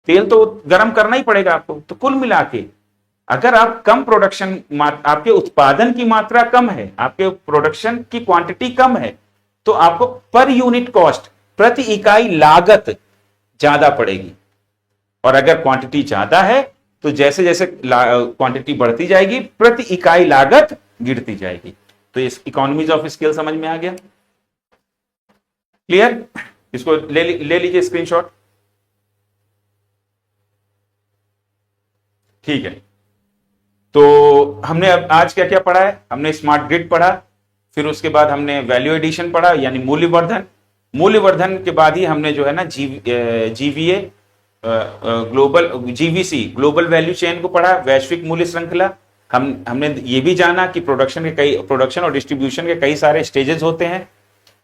A: तेल तो गर्म करना ही पड़ेगा आपको। तो कुल मिला के अगर आप कम प्रोडक्शन, आपके उत्पादन की मात्रा कम है, आपके प्रोडक्शन की क्वांटिटी कम है, तो आपको पर यूनिट कॉस्ट, प्रति इकाई लागत ज्यादा पड़ेगी। और अगर क्वांटिटी ज्यादा है तो जैसे जैसे क्वांटिटी बढ़ती जाएगी प्रति इकाई लागत गिरती जाएगी। तो इस इकोनॉमीज ऑफ स्केल समझ में आ गया? क्लियर? इसको ले लीजिए स्क्रीनशॉट। ठीक है, तो हमने अब आज क्या क्या पढ़ा है? हमने स्मार्ट ग्रिड पढ़ा, फिर उसके बाद हमने वैल्यू एडिशन पढ़ा यानी मूल्यवर्धन। मूल्यवर्धन के बाद ही हमने जो है ना GVA global GVC global value chain को पढ़ा, वैश्विक मूल्य श्रृंखला। हमने ये भी जाना कि प्रोडक्शन और डिस्ट्रीब्यूशन के कई सारे स्टेजेस होते हैं।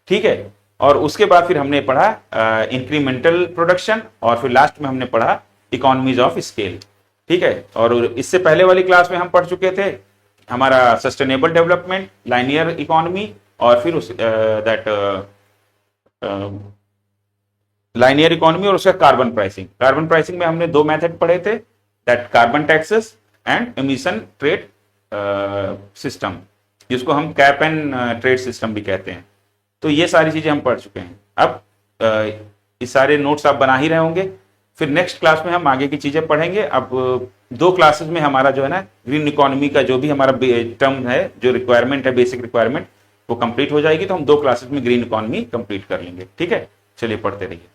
A: ठीक है, और उसके बाद फिर हमने पढ़ा इंक्रीमेंटल प्रोडक्शन, और फिर लास्ट में हमने पढ़ा इकोनॉमीज ऑफ स्केल। ठीक है, और इससे पहले वाली क्लास में हम पढ़ चुके थे हमारा सस्टेनेबल डेवलपमेंट, लाइनियर इकोनॉमी, और फिर उस लाइनियर इकोनॉमी और उसका कार्बन प्राइसिंग। कार्बन प्राइसिंग में हमने दो मेथड पढ़े थे, that carbon taxes and emission trade system, जिसको हम कैप एंड ट्रेड सिस्टम भी कहते हैं। तो ये सारी चीजें हम पढ़ चुके हैं। अब इस सारे नोट्स आप बना ही रहे होंगे, फिर नेक्स्ट क्लास में हम आगे की चीजें पढ़ेंगे। अब दो क्लासेस में हमारा जो है ना ग्रीन इकोनॉमी का जो भी हमारा टर्म है, जो रिक्वायरमेंट है, बेसिक रिक्वायरमेंट, वो कंप्लीट हो जाएगी। तो हम दो क्लासेस में ग्रीन इकोनॉमी कंप्लीट कर लेंगे। ठीक है, चलिए पढ़ते रहिए।